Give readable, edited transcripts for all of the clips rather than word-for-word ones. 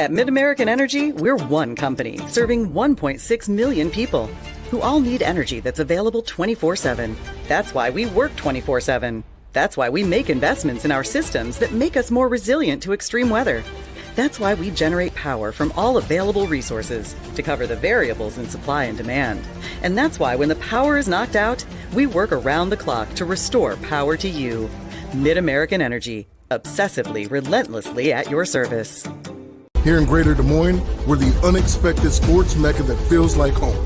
At Mid-American Energy, we're one company serving 1.6 million people who all need energy that's available 24/7. That's why we work 24/7. That's why we make investments in our systems that make us more resilient to extreme weather. That's why we generate power from all available resources to cover the variables in supply and demand. And that's why when the power is knocked out, we work around the clock to restore power to you. Mid-American Energy, obsessively, relentlessly at your service. Here in Greater Des Moines, we're the unexpected sports mecca that feels like home.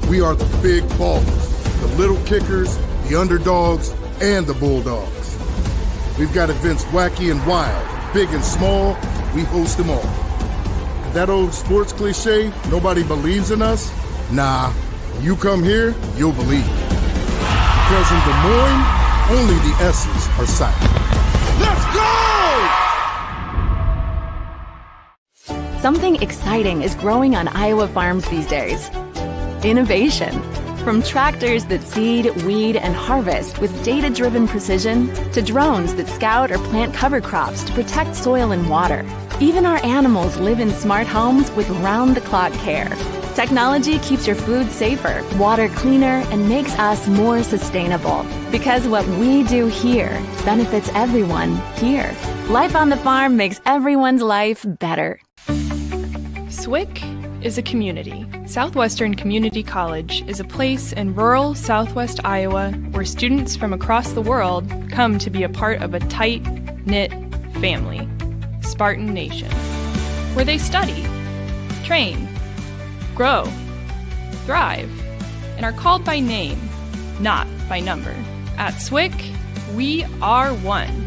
We are the big ballers, the little kickers, the underdogs, and the bulldogs. We've got events wacky and wild, big and small. We host them all. That old sports cliche, nobody believes in us? Nah, you come here, you'll believe. Because in Des Moines, only the S's are silent. Let's go! Something exciting is growing on Iowa farms these days. Innovation. From tractors that seed, weed, and harvest with data-driven precision to drones that scout or plant cover crops to protect soil and water. Even our animals live in smart homes with round-the-clock care. Technology keeps your food safer, water cleaner, and makes us more sustainable. Because what we do here benefits everyone here. Life on the farm makes everyone's life better. SWIC is a community. Southwestern Community College is a place in rural southwest Iowa where students from across the world come to be a part of a tight-knit family, Spartan Nation, where they study, train, grow, thrive, and are called by name, not by number. At SWIC, we are one.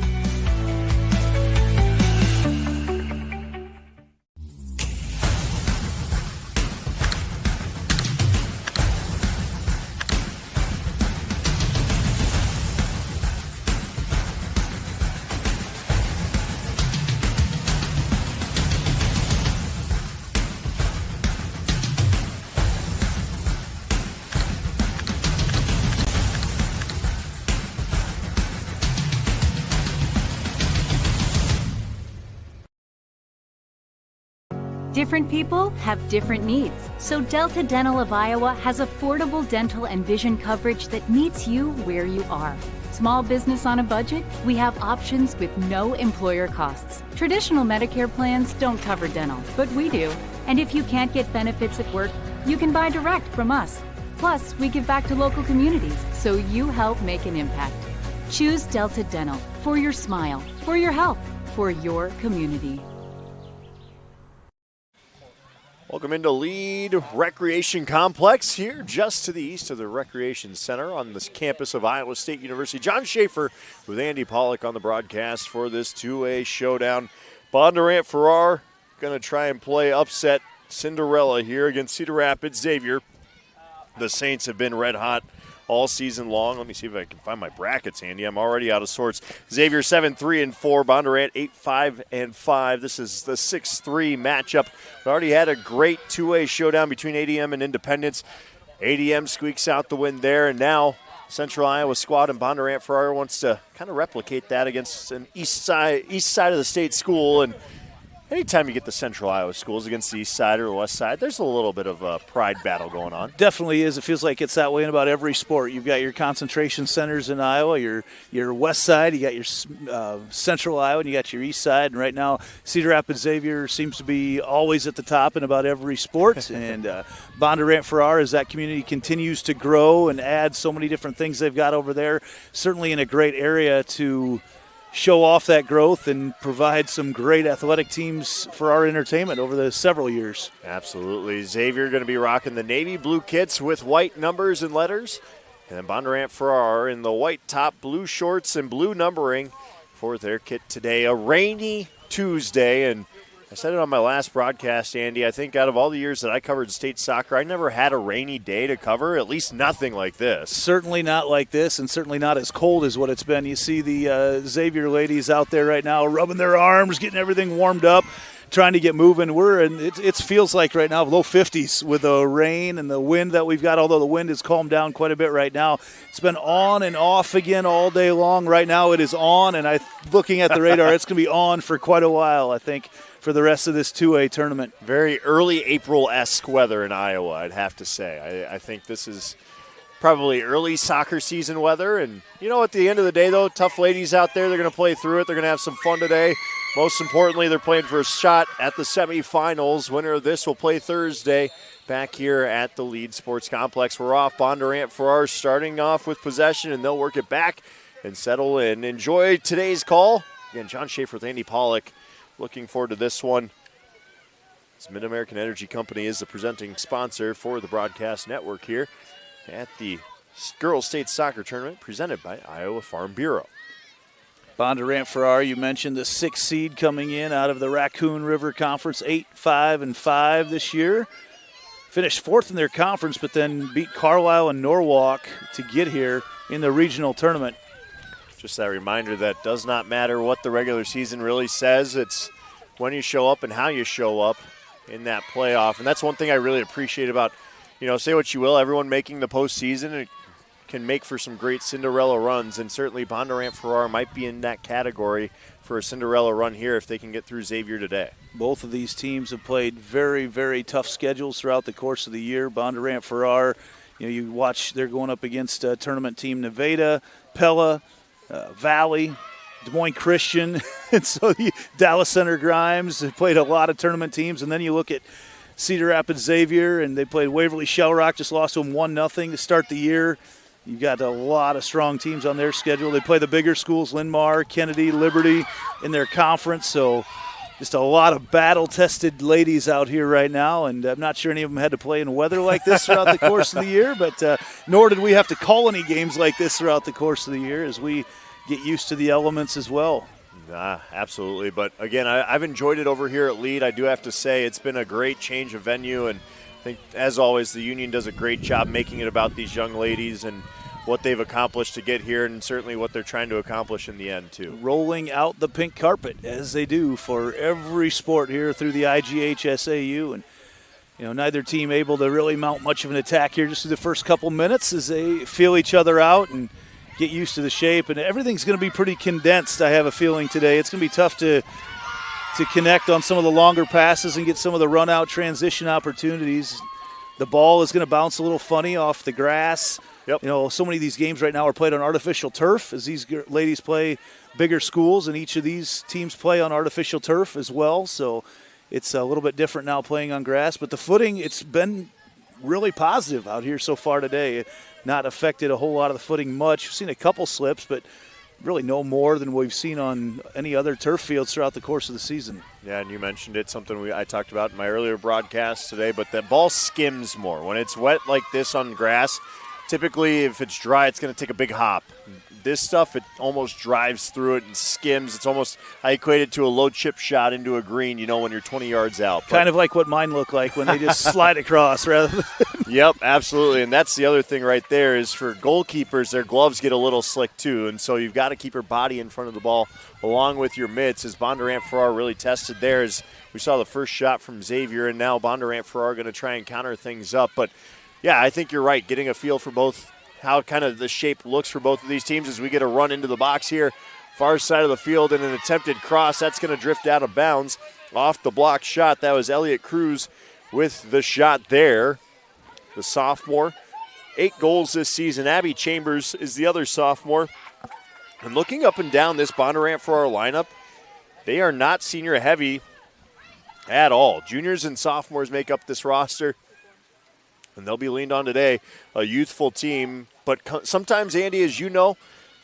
Different people have different needs, so Delta Dental of Iowa has affordable dental and vision coverage that meets you where you are. Small business on a budget? We have options with no employer costs. Traditional Medicare plans don't cover dental, but we do. And if you can't get benefits at work, you can buy direct from us. Plus, we give back to local communities, so you help make an impact. Choose Delta Dental for your smile, for your health, for your community. Welcome into Lead Recreation Complex here just to the east of the Recreation Center on this campus of Iowa State University. John Schaefer with Andy Pollock on the broadcast for this 2A showdown. Bondurant-Farrar going to try and play upset Cinderella here against Cedar Rapids. Xavier, the Saints have been red hot all season long. Let me see if I can find my brackets handy. I'm already out of sorts. Xavier 7-3-4, Bondurant 8-5-5. This is the 6-3 matchup. We already had a great 2A showdown between ADM and Independence. ADM squeaks out the win there, and now Central Iowa squad and Bondurant-Farrar wants to kind of replicate that against an east side of the state school. And anytime you get the Central Iowa schools against the east side or the west side, there's a little bit of a pride battle going on. Definitely is. It feels like it's that way in about every sport. You've got your concentration centers in Iowa, your west side, you got your central Iowa, and you got your east side. And right now, Cedar Rapids Xavier seems to be always at the top in about every sport. And Bondurant-Farrar, as that community continues to grow and add so many different things they've got over there, certainly in a great area to show off that growth and provide some great athletic teams for our entertainment over the several years. Absolutely. Xavier going to be rocking the navy blue kits with white numbers and letters. And then Bondurant-Farrar in the white top, blue shorts, and blue numbering for their kit today. A rainy Tuesday, and I said it on my last broadcast, Andy, I think out of all the years that I covered state soccer, I never had a rainy day to cover, at least nothing like this. Certainly not like this, and certainly not as cold as what it's been. You see the Xavier ladies out there right now rubbing their arms, getting everything warmed up. trying to get moving. It feels like right now low 50s with the rain and the wind that we've got, although the wind has calmed down quite a bit right now. It's been on and off again all day long. Right now it is on, and looking at the radar, it's going to be on for quite a while, I think, for the rest of this 2A tournament. Very early April-esque weather in Iowa, I'd have to say. I think this is probably early soccer season weather. And, at the end of the day, though, tough ladies out there, they're going to play through it. They're going to have some fun today. Most importantly, they're playing for a shot at the semifinals. Winner of this will play Thursday back here at the Lead Sports Complex. We're off. Bondurant-Farrar starting off with possession, and they'll work it back and settle in. Enjoy today's call. Again, John Schaefer with Andy Pollock. Looking forward to this one. This Mid-American Energy Company is the presenting sponsor for the broadcast network here at the Girls State Soccer Tournament presented by Iowa Farm Bureau. Bondurant-Farrar, you mentioned the 6th seed coming in out of the Raccoon River Conference, 8-5-5 this year. Finished 4th in their conference, but then beat Carlisle and Norwalk to get here in the regional tournament. Just that reminder that does not matter what the regular season really says. It's when you show up and how you show up in that playoff. And that's one thing I really appreciate about, say what you will, everyone making the postseason. It can make for some great Cinderella runs, and certainly Bondurant-Farrar might be in that category for a Cinderella run here if they can get through Xavier today. Both of these teams have played very, very tough schedules throughout the course of the year. Bondurant-Farrar, you watch, they're going up against tournament team Nevada, Pella, Valley, Des Moines Christian, and so Dallas Center Grimes have played a lot of tournament teams. And then you look at Cedar Rapids Xavier, and they played Waverly Shell Rock, just lost to them 1-0 to start the year. You've got a lot of strong teams on their schedule. They play the bigger schools, Linn-Mar, Kennedy, Liberty, in their conference. So just a lot of battle-tested ladies out here right now, and I'm not sure any of them had to play in weather like this throughout the course of the year, but nor did we have to call any games like this throughout the course of the year as we get used to the elements as well. Absolutely. But, again, I've enjoyed it over here at Lead. I do have to say it's been a great change of venue, and I think, as always, the Union does a great job making it about these young ladies and what they've accomplished to get here, and certainly what they're trying to accomplish in the end, too. Rolling out the pink carpet, as they do for every sport here through the IGHSAU. And, neither team able to really mount much of an attack here just through the first couple minutes as they feel each other out and get used to the shape. And everything's going to be pretty condensed, I have a feeling, today. It's going to be tough to connect on some of the longer passes and get some of the run-out transition opportunities. The ball is going to bounce a little funny off the grass. Yep. So many of these games right now are played on artificial turf as these ladies play bigger schools, and each of these teams play on artificial turf as well. So it's a little bit different now playing on grass. But the footing, it's been really positive out here so far today. Not affected a whole lot of the footing much. We've seen a couple slips, but really no more than we've seen on any other turf fields throughout the course of the season. Yeah, and you mentioned it, something I talked about in my earlier broadcast today, but the ball skims more. When it's wet like this on grass, typically if it's dry, it's going to take a big hop. This stuff, it almost drives through it and skims. It's almost, I equate it to a low chip shot into a green, when you're 20 yards out. But kind of like what mine look like when they just slide across rather than. Yep, absolutely. And that's the other thing right there is for goalkeepers, their gloves get a little slick too. And so you've got to keep your body in front of the ball along with your mitts. As Bondurant-Farrar really tested there, as we saw the first shot from Xavier, and now Bondurant-Farrar going to try and counter things up. But, yeah, I think you're right, getting a feel for both how kind of the shape looks for both of these teams as we get a run into the box here. Far side of the field and an attempted cross. That's going to drift out of bounds off the block shot. That was Elliott Cruz with the shot there. The sophomore, 8 goals this season. Abby Chambers is the other sophomore. And looking up and down this Bondurant-Farrar lineup, they are not senior heavy at all. Juniors and sophomores make up this roster. And they'll be leaned on today, a youthful team. But sometimes, Andy, as you know,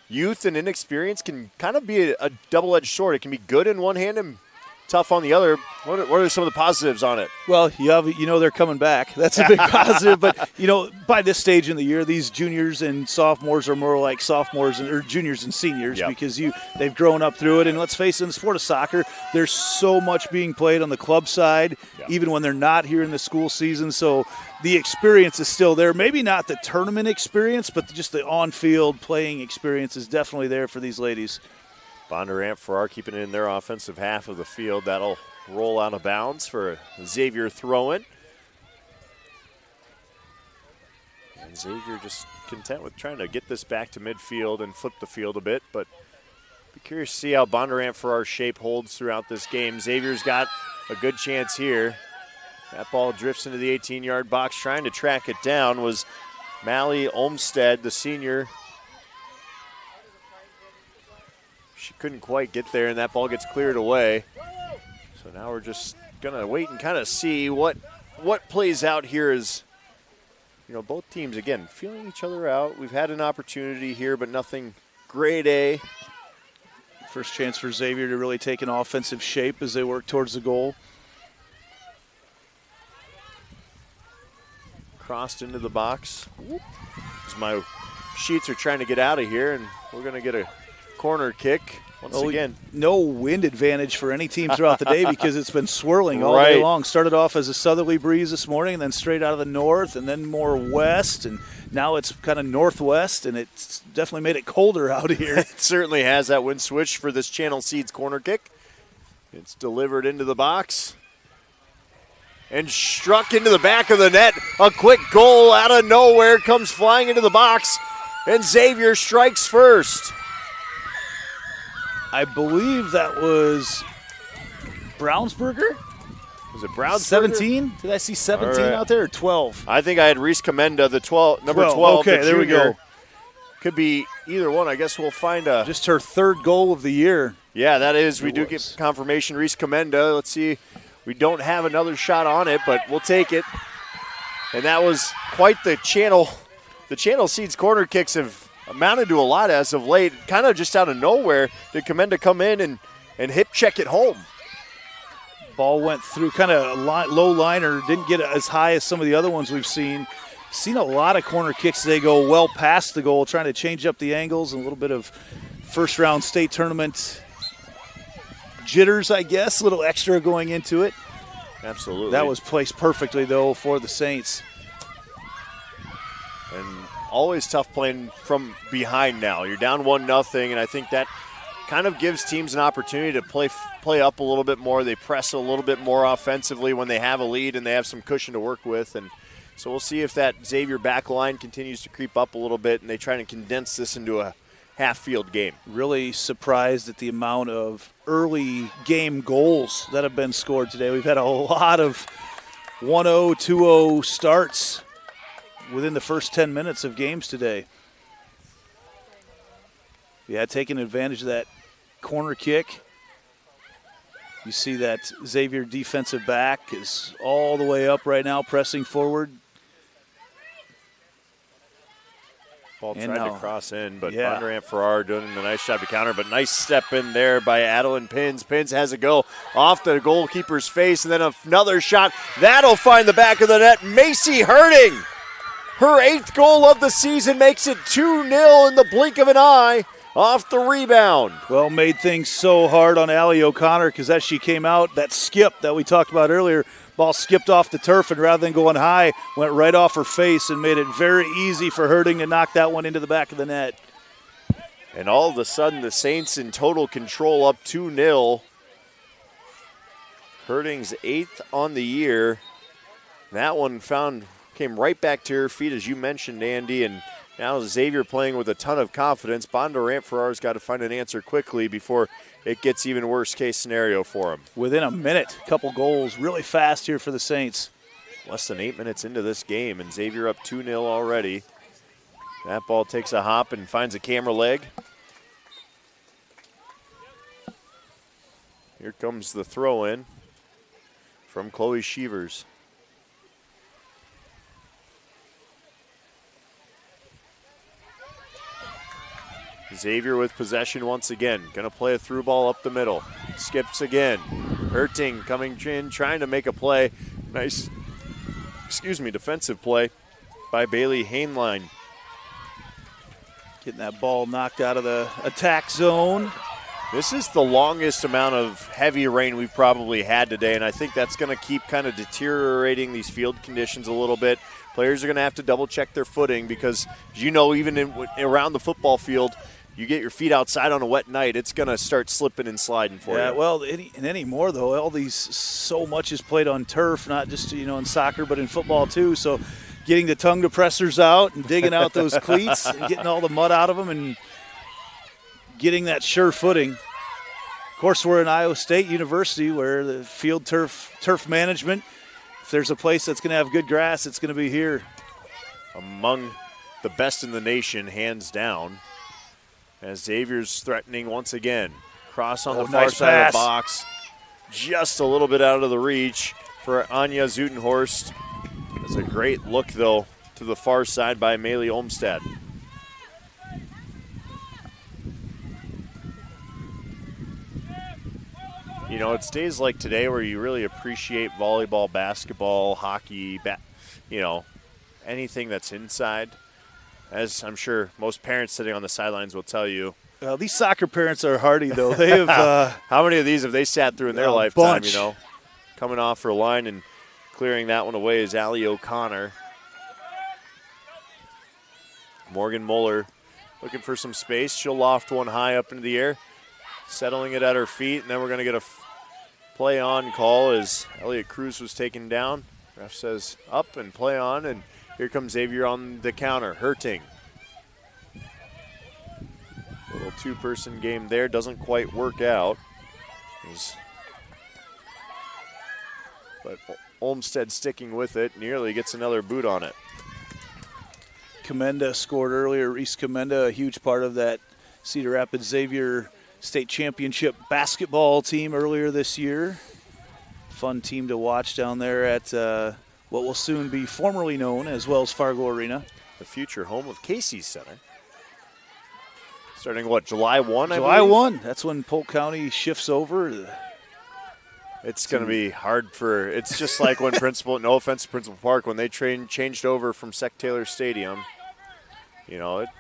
youth and inexperience can kind of be a double-edged sword. It can be good in one hand and tough on the other. What are some of the positives on it? Well, they're coming back. That's a big positive. But, by this stage in the year, these juniors and sophomores are more like sophomores or juniors and seniors. Yep. Because they've grown up through it. And let's face it, in the sport of soccer, there's so much being played on the club side, even when they're not here in the school season. So the experience is still there. Maybe not the tournament experience, but just the on-field playing experience is definitely there for these ladies. Bondurant-Farrar keeping it in their offensive half of the field. That'll roll out of bounds for a Xavier throw-in. And Xavier just content with trying to get this back to midfield and flip the field a bit, but be curious to see how Bondurant-Farrar's shape holds throughout this game. Xavier's got a good chance here. That ball drifts into the 18-yard box. Trying to track it down was Mally Olmstead, the senior. She couldn't quite get there, and that ball gets cleared away. So now we're just going to wait and kind of see what plays out here as, you know, both teams, again, feeling each other out. We've had an opportunity here, but nothing grade A. First chance for Xavier to really take an offensive shape as they work towards the goal. Crossed into the box. As my sheets are trying to get out of here, and we're going to get a corner kick once again. No wind advantage for any team throughout the day because it's been swirling all day long. Started off as a southerly breeze this morning, and then straight out of the north, and then more west, and now it's kind of northwest, and it's definitely made it colder out here. It certainly has. That wind switch for this Channel Seeds corner kick. It's delivered into the box and struck into the back of the net. A quick goal out of nowhere comes flying into the box, and Xavier strikes first. I believe that was Brownsburger. Was it Brownsburger? 17? Did I see 17 out there or 12? I think I had Reese Commenda, number 12. Okay, the there we go. Could be either one. I guess we'll find a. Just her third goal of the year. Yeah, that is. We do get confirmation. Reese Commenda. Let's see. We don't have another shot on it, but we'll take it. And that was quite the channel. The Channel Seeds corner kicks have amounted to a lot as of late. Kind of just out of nowhere did Commenda come in and hip check it home. Ball went through kind of low liner, didn't get as high as some of the other ones we've seen. Seen a lot of corner kicks. They go well past the goal, trying to change up the angles, and a little bit of first-round state tournament jitters, I guess, a little extra going into it. Absolutely. That was placed perfectly, though, for the Saints. And always tough playing from behind now. You're down 1-0, and I think that kind of gives teams an opportunity to play up a little bit more. They press a little bit more offensively when they have a lead and they have some cushion to work with. And so we'll see if that Xavier back line continues to creep up a little bit and they try to condense this into a half-field game. Really surprised at the amount of early game goals that have been scored today. We've had a lot of 1-0, 2-0 starts within the first 10 minutes of games today. Yeah, taking advantage of that corner kick. You see that Xavier defensive back is all the way up right now, pressing forward. Ball tried to cross in, but Bondurant-Farrar doing a nice job to counter, but nice step in there by Adeline Pins. Pins has a go off the goalkeeper's face, and then another shot. That'll find the back of the net. Macy Herding, her 8th goal of the season, makes it 2-0 in the blink of an eye off the rebound. Well, made things so hard on Allie O'Connor because as she came out, that skip that we talked about earlier, ball skipped off the turf and rather than going high, went right off her face and made it very easy for Herding to knock that one into the back of the net. And all of a sudden, the Saints in total control, up 2-0. Herding's 8th on the year. That one came right back to her feet, as you mentioned, Andy, and now Xavier playing with a ton of confidence. Bondurant-Farrar's got to find an answer quickly before it gets even worse case scenario for him. Within a minute, a couple goals, really fast here for the Saints. Less than 8 minutes into this game, and Xavier up 2-0 already. That ball takes a hop and finds a camera leg. Here comes the throw-in from Chloe Sheevers. Xavier with possession once again. Going to play a through ball up the middle. Skips again. Hurting coming in, trying to make a play. Nice, defensive play by Bailey Hainline. Getting that ball knocked out of the attack zone. This is the longest amount of heavy rain we've probably had today, and I think that's going to keep kind of deteriorating these field conditions a little bit. Players are going to have to double-check their footing because, you know, even around the football field, you get your feet outside on a wet night, it's going to start slipping and sliding for you. Yeah, well, anymore, though, all these, so much is played on turf, not just, in soccer, but in football, too. So getting the tongue depressors out and digging out those cleats and getting all the mud out of them and getting that sure footing. Of course, we're in Iowa State University where the field turf management, if there's a place that's going to have good grass, it's going to be here. Among the best in the nation, hands down, as Xavier's threatening once again. Cross on the far nice side pass. of the box. Just a little bit out of the reach for Anya Zutenhorst. It's a great look, though, to the far side by Maylee Olmstead. It's days like today where you really appreciate volleyball, basketball, hockey, anything that's inside. As I'm sure most parents sitting on the sidelines will tell you. Well, these soccer parents are hardy, though. They have how many of these have they sat through in their lifetime, bunch. Coming off her line and clearing that one away is Allie O'Connor. Morgan Muller looking for some space. She'll loft one high up into the air, settling it at her feet, and then we're going to get a play on call as Elliott Cruz was taken down. Ref says up and play on, and here comes Xavier on the counter. Hurting. Little two-person game there. Doesn't quite work out. But Olmstead sticking with it. Nearly gets another boot on it. Commenda scored earlier. Reese Commenda, a huge part of that Cedar Rapids Xavier state championship basketball team earlier this year. Fun team to watch down there at what will soon be formerly known as Wells Fargo Arena. The future home of Casey's Center. Starting July 1, July 1. That's when Polk County shifts over. It's going to be hard it's just like when no offense to Principal Park, when they changed over from Sec Taylor Stadium.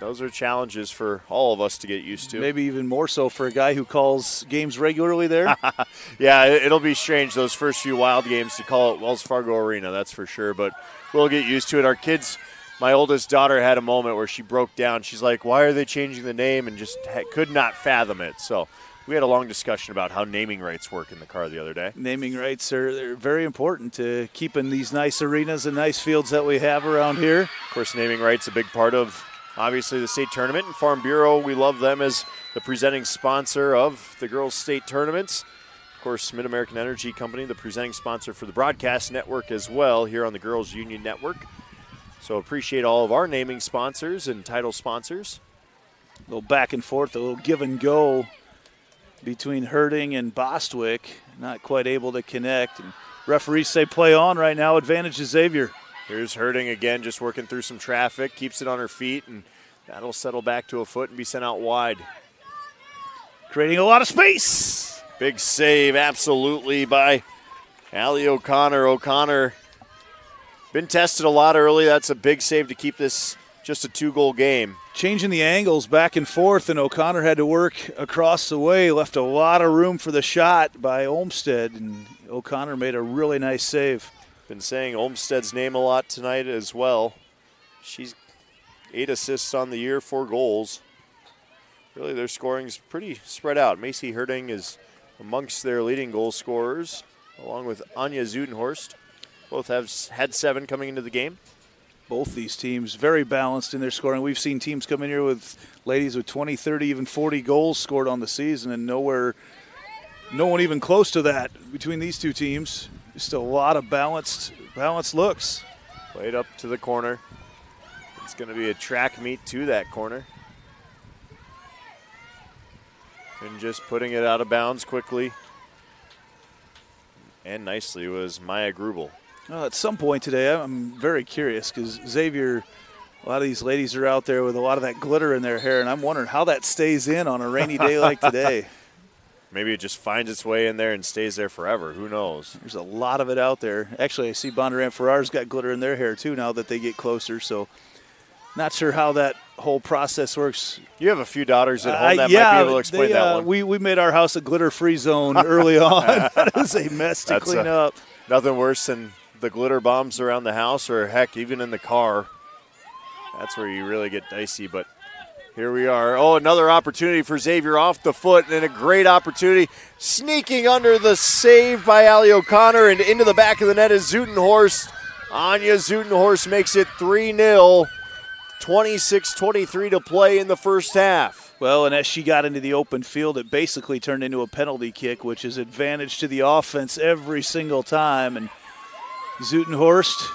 Those are challenges for all of us to get used to. Maybe even more so for a guy who calls games regularly there. Yeah, it'll be strange those first few Wild games to call it Wells Fargo Arena, that's for sure. But we'll get used to it. Our kids, my oldest daughter had a moment where she broke down. She's like, why are they changing the name? And just could not fathom it. So we had a long discussion about how naming rights work in the car the other day. Naming rights they're very important to keeping these nice arenas and nice fields that we have around here. Of course, naming rights a big part of obviously the state tournament, and Farm Bureau, we love them as the presenting sponsor of the girls' state tournaments. Of course, Mid-American Energy Company, the presenting sponsor for the broadcast network as well here on the Girls Union Network. So appreciate all of our naming sponsors and title sponsors. A little back and forth, a little give and go between Herding and Bostwick. Not quite able to connect. And referees say play on right now. Advantage to Xavier. Here's Herding again, just working through some traffic, keeps it on her feet, and that'll settle back to a foot and be sent out wide. Creating a lot of space. Big save, absolutely, by Allie O'Connor. O'Connor been tested a lot early. That's a big save to keep this just a 2-goal game. Changing the angles back and forth, and O'Connor had to work across the way. Left a lot of room for the shot by Olmstead, and O'Connor made a really nice save. Been saying Olmstead's name a lot tonight as well. She's 8 assists on the year, 4 goals. Really, their scoring's pretty spread out. Macy Herding is amongst their leading goal scorers, along with Anya Zutenhorst. Both have had 7 coming into the game. Both these teams very balanced in their scoring. We've seen teams come in here with ladies with 20, 30, even 40 goals scored on the season, and no one even close to that between these two teams. Just a lot of balanced looks. Played up to the corner. It's going to be a track meet to that corner. And just putting it out of bounds quickly and nicely was Maya Grubel. Well, at some point today, I'm very curious because Xavier, a lot of these ladies are out there with a lot of that glitter in their hair, and I'm wondering how that stays in on a rainy day like today. Maybe it just finds its way in there and stays there forever. Who knows? There's a lot of it out there. Actually, I see Bondurant-Farrar's got glitter in their hair, too, now that they get closer. So not sure how that whole process works. You have a few daughters at home that might be able to explain that one. We made our house a glitter-free zone early on. That is a mess to clean up. Nothing worse than the glitter bombs around the house or, heck, even in the car. That's where you really get dicey. But Here we are. Oh, another opportunity for Xavier off the foot, and a great opportunity. Sneaking under the save by Allie O'Connor, and into the back of the net is Zutenhorst. Anya Zutenhorst makes it 3-0. 26-23 to play in the first half. Well, and as she got into the open field, it basically turned into a penalty kick, which is advantage to the offense every single time. And Zutenhorst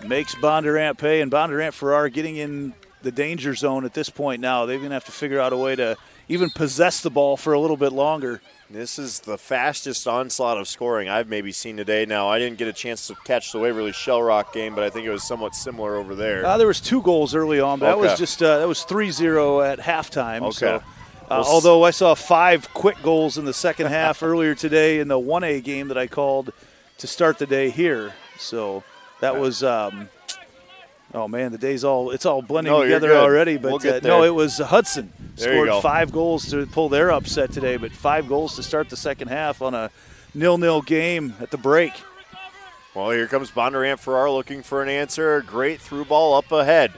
makes Bondurant pay, and Bondurant-Farrar getting in the danger zone at this point now. They're going to have to figure out a way to even possess the ball for a little bit longer. This is the fastest onslaught of scoring I've maybe seen today. Now, I didn't get a chance to catch the Waverly Shell Rock game, but I think it was somewhat similar over there. There was 2 goals early on, but that was just that was 3-0 at halftime. Okay. So, although I saw 5 quick goals in the second half earlier today in the 1A game that I called to start the day here. So that was oh man, it's all blending together already. But we'll it was Hudson there scored 5 goals to pull their upset today, but 5 goals to start the second half on a 0-0 game at the break. Well, here comes Bondurant-Farrar looking for an answer. A great through ball up ahead.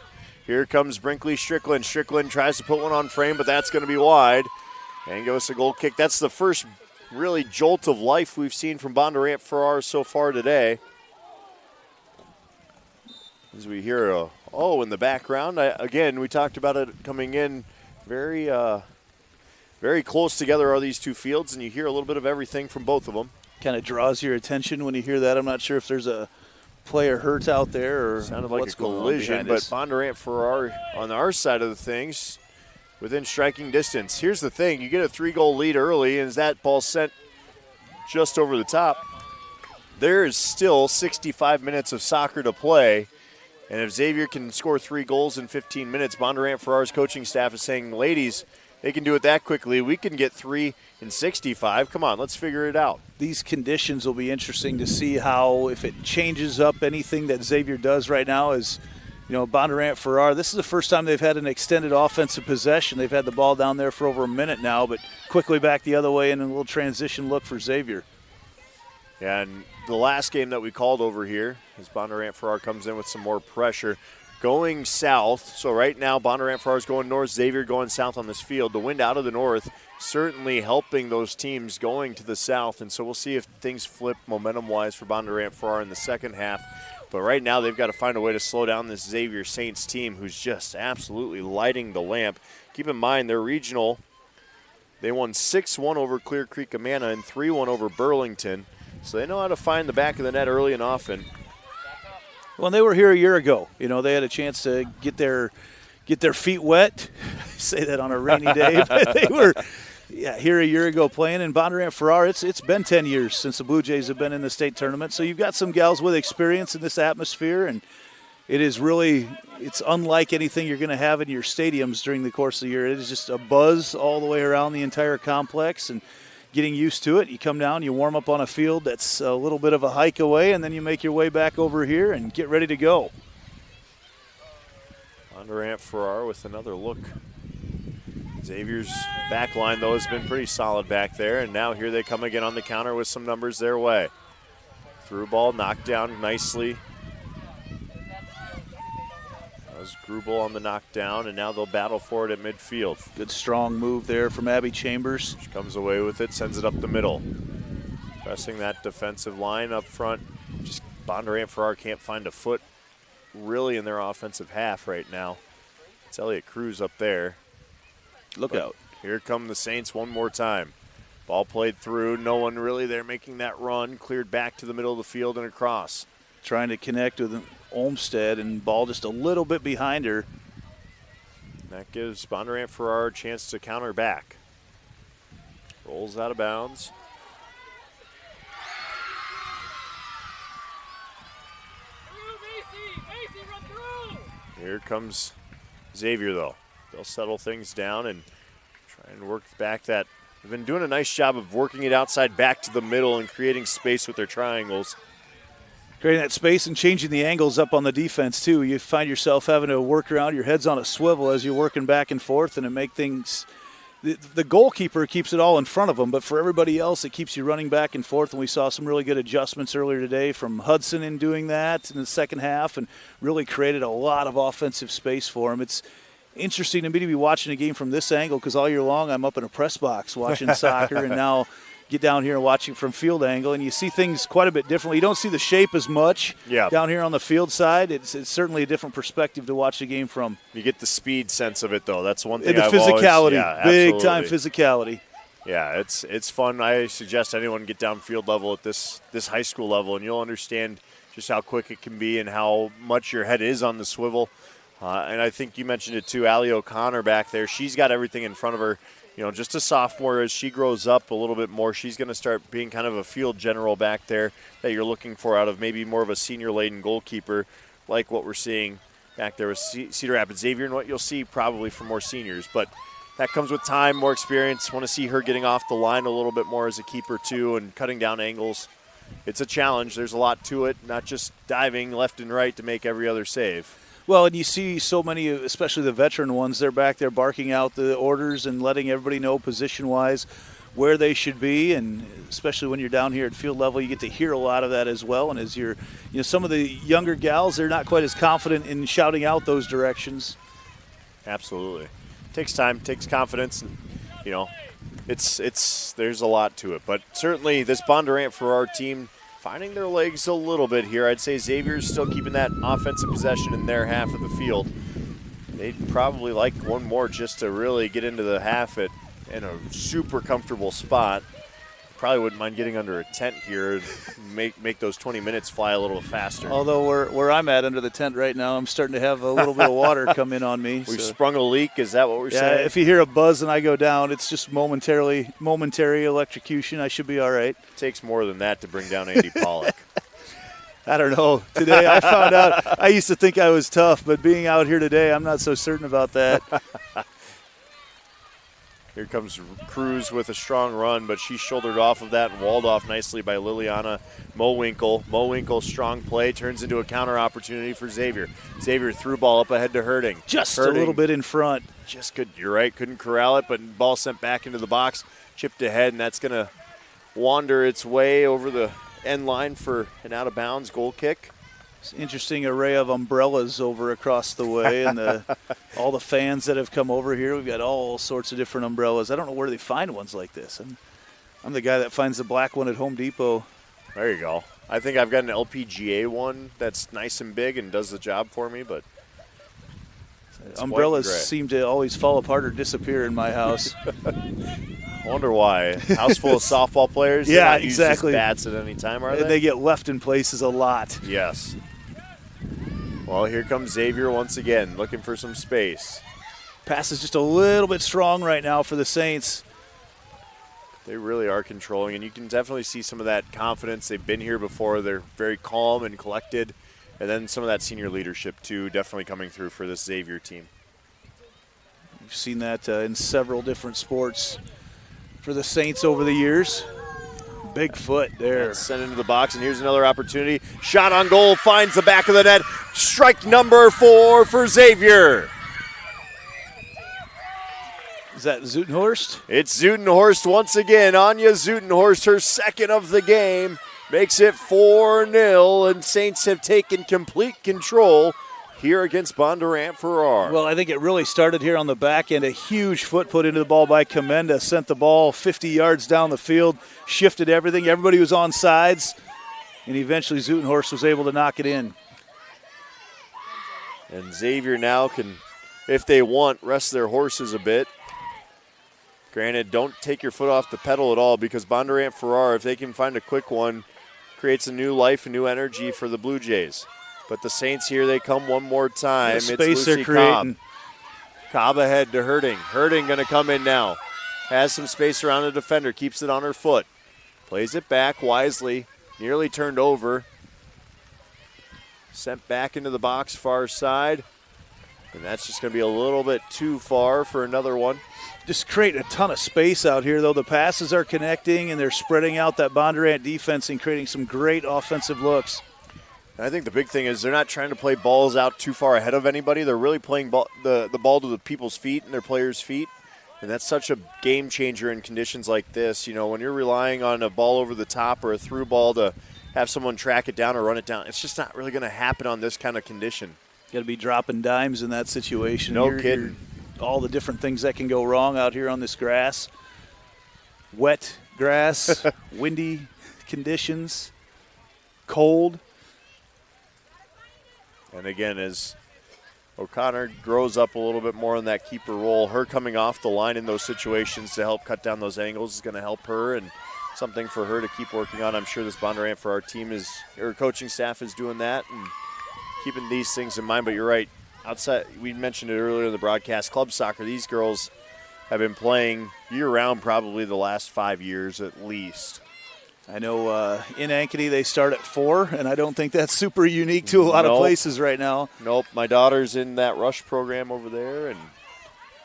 Here comes Brinkley Strickland. Strickland tries to put one on frame, but that's going to be wide. And goes to goal kick. That's the first really jolt of life we've seen from Bondurant-Farrar so far today. As we hear in the background. Again, we talked about it coming in very, very close together are these two fields, and you hear a little bit of everything from both of them. Kind of draws your attention when you hear that. I'm not sure if there's a player hurt out there or sounded like what's a collision, but Bondurant-Farrar on our side of the things within striking distance. Here's the thing. You get a 3-goal lead early, and as that ball sent just over the top, there is still 65 minutes of soccer to play. And if Xavier can score 3 goals in 15 minutes, Bondurant-Farrar's coaching staff is saying, ladies, they can do it that quickly. We can get 3 in 65. Come on, let's figure it out. These conditions will be interesting to see how, if it changes up anything that Xavier does right now is, Bondurant-Farrar, this is the first time they've had an extended offensive possession. They've had the ball down there for over a minute now, but quickly back the other way and a little transition look for Xavier. Yeah, and the last game that we called over here, as Bondurant-Farrar comes in with some more pressure, going south. So right now, Bondurant-Farrar is going north, Xavier going south on this field. The wind out of the north certainly helping those teams going to the south, and so we'll see if things flip momentum-wise for Bondurant-Farrar in the second half. But right now, they've got to find a way to slow down this Xavier Saints team, who's just absolutely lighting the lamp. Keep in mind, they're regional. They won 6-1 over Clear Creek Amana and 3-1 over Burlington. So they know how to find the back of the net early and often. When they were here a year ago, they had a chance to get their feet wet. I say that on a rainy day, but they were here a year ago playing. And Bondurant-Farrar, it's been 10 years since the Blue Jays have been in the state tournament. So you've got some gals with experience in this atmosphere, and it's unlike anything you're going to have in your stadiums during the course of the year. It is just a buzz all the way around the entire complex, and getting used to it. You come down, you warm up on a field that's a little bit of a hike away, and then you make your way back over here and get ready to go. Bondurant-Farrar with another look. Xavier's back line, though, has been pretty solid back there, and now here they come again on the counter with some numbers their way. Through ball, knocked down nicely. That was Grubel on the knockdown, and now they'll battle for it at midfield. Good strong move there from Abby Chambers. She comes away with it, sends it up the middle. Pressing that defensive line up front. Just Bondurant-Farrar can't find a foot really in their offensive half right now. It's Elliott Cruz up there. Look out. Here come the Saints one more time. Ball played through. No one really there making that run. Cleared back to the middle of the field and across. Trying to connect with Olmstead, and ball just a little bit behind her. That gives Bondurant-Farrar a chance to counter back. Rolls out of bounds. Here comes Xavier, though. They'll settle things down and try and work back that. They've been doing a nice job of working it outside back to the middle and creating space with their triangles. Creating that space and changing the angles up on the defense, too. You find yourself having to work around, your head's on a swivel as you're working back and forth, and it make things – the goalkeeper keeps it all in front of them, but for everybody else, it keeps you running back and forth, and we saw some really good adjustments earlier today from Hudson in doing that in the second half and really created a lot of offensive space for him. interesting to me to be watching a game from this angle because all year long I'm up in a press box watching soccer, and now get down here and watch it from field angle, and you see things quite a bit differently. You don't see the shape as much down here on the field side. It's certainly a different perspective to watch the game from. You get the speed sense of it, though. That's one thing. The I've physicality, always, big-time physicality. Yeah, it's fun. I suggest anyone get down field level at this high school level, and you'll understand just how quick it can be and how much your head is on the swivel. And I think you mentioned it too, Allie O'Connor back there. She's got everything in front of her. Just a sophomore. As she grows up a little bit more, she's going to start being kind of a field general back there that you're looking for out of maybe more of a senior-laden goalkeeper, like what we're seeing back there with Cedar Rapids Xavier, and what you'll see probably for more seniors. But that comes with time, more experience. Want to see her getting off the line a little bit more as a keeper too, and cutting down angles. It's a challenge. There's a lot to it, not just diving left and right to make every other save. Well, and you see so many, especially the veteran ones, they're back there barking out the orders and letting everybody know position-wise where they should be, and especially when you're down here at field level, you get to hear a lot of that as well. And as you're, some of the younger gals, they're not quite as confident in shouting out those directions. Absolutely. Takes time, takes confidence, and, there's a lot to it. But certainly this Bondurant-Farrar team finding their legs a little bit here. I'd say Xavier's still keeping that offensive possession in their half of the field. They'd probably like one more just to really get into the half in a super comfortable spot. Probably wouldn't mind getting under a tent here and make those 20 minutes fly a little faster. Although where I'm at under the tent right now, I'm starting to have a little bit of water come in on me. We've sprung a leak, is that what we're saying? Yeah, if you hear a buzz and I go down, it's just momentary electrocution. I should be all right. It takes more than that to bring down Andy Pollock. I don't know. Today I found out I used to think I was tough, but being out here today, I'm not so certain about that. Here comes Cruz with a strong run, but she's shouldered off of that and walled off nicely by Liliana Mowinkle. Mowinkle's strong play turns into a counter opportunity for Xavier. Xavier threw ball up ahead to Herding. Just a little bit in front. Just good. You're right. Couldn't corral it, but ball sent back into the box, chipped ahead, and that's going to wander its way over the end line for an out-of-bounds goal kick. It's an interesting array of umbrellas over across the way, and all the fans that have come over here. We've got all sorts of different umbrellas. I don't know where they find ones like this. I'm the guy that finds the black one at Home Depot. There you go. I think I've got an LPGA one that's nice and big and does the job for me, but umbrellas seem to always fall apart or disappear in my house. I wonder why. House full of softball players. Yeah, exactly. exactly. Use bats at any time, are they? And they get left in places a lot. Yes. Well, here comes Xavier once again, looking for some space. Pass is just a little bit strong right now for the Saints. They really are controlling, and you can definitely see some of that confidence. They've been here before. They're very calm and collected. And then some of that senior leadership, too, definitely coming through for this Xavier team. We've seen that in several different sports for the Saints over the years. Big foot there. And sent into the box, and here's another opportunity. Shot on goal, finds the back of the net. Strike number 4 for Xavier. Is that Zutenhorst? It's Zutenhorst once again. Anya Zutenhorst, her second of the game, makes it 4-0, and Saints have taken complete control here against Bondurant-Farrar. Well, I think it really started here on the back end. A huge foot put into the ball by Commenda, sent the ball 50 yards down the field, shifted everything. Everybody was on sides, and eventually Zutenhorst was able to knock it in. And Xavier now can, if they want, rest their horses a bit. Granted, don't take your foot off the pedal at all, because Bondurant-Farrar, if they can find a quick one, creates a new life and new energy for the Blue Jays. But the Saints here, they come one more time. It's space they're creating. Cobb ahead to Herding. Herding going to come in now. Has some space around the defender. Keeps it on her foot. Plays it back wisely. Nearly turned over. Sent back into the box far side. And that's just going to be a little bit too far for another one. Just creating a ton of space out here, though. The passes are connecting, and they're spreading out that Bondurant defense and creating some great offensive looks. I think the big thing is they're not trying to play balls out too far ahead of anybody. They're really playing the ball to the people's feet and their players' feet. And that's such a game changer in conditions like this. You know, when you're relying on a ball over the top or a through ball to have someone track it down or run it down, it's just not really going to happen on this kind of condition. Got to be dropping dimes in that situation. No kidding. All the different things that can go wrong out here on this grass. Wet grass, windy conditions, cold. And again, as O'Connor grows up a little bit more in that keeper role, her coming off the line in those situations to help cut down those angles is going to help her, and something for her to keep working on. I'm sure this Bondurant-Farrar team or coaching staff is doing that and keeping these things in mind. But you're right. Outside, we mentioned it earlier in the broadcast, club soccer, these girls have been playing year-round probably the last 5 years at least. I know in Ankeny they start at 4, and I don't think that's super unique to a lot of places right now. Nope. My daughter's in that rush program over there, and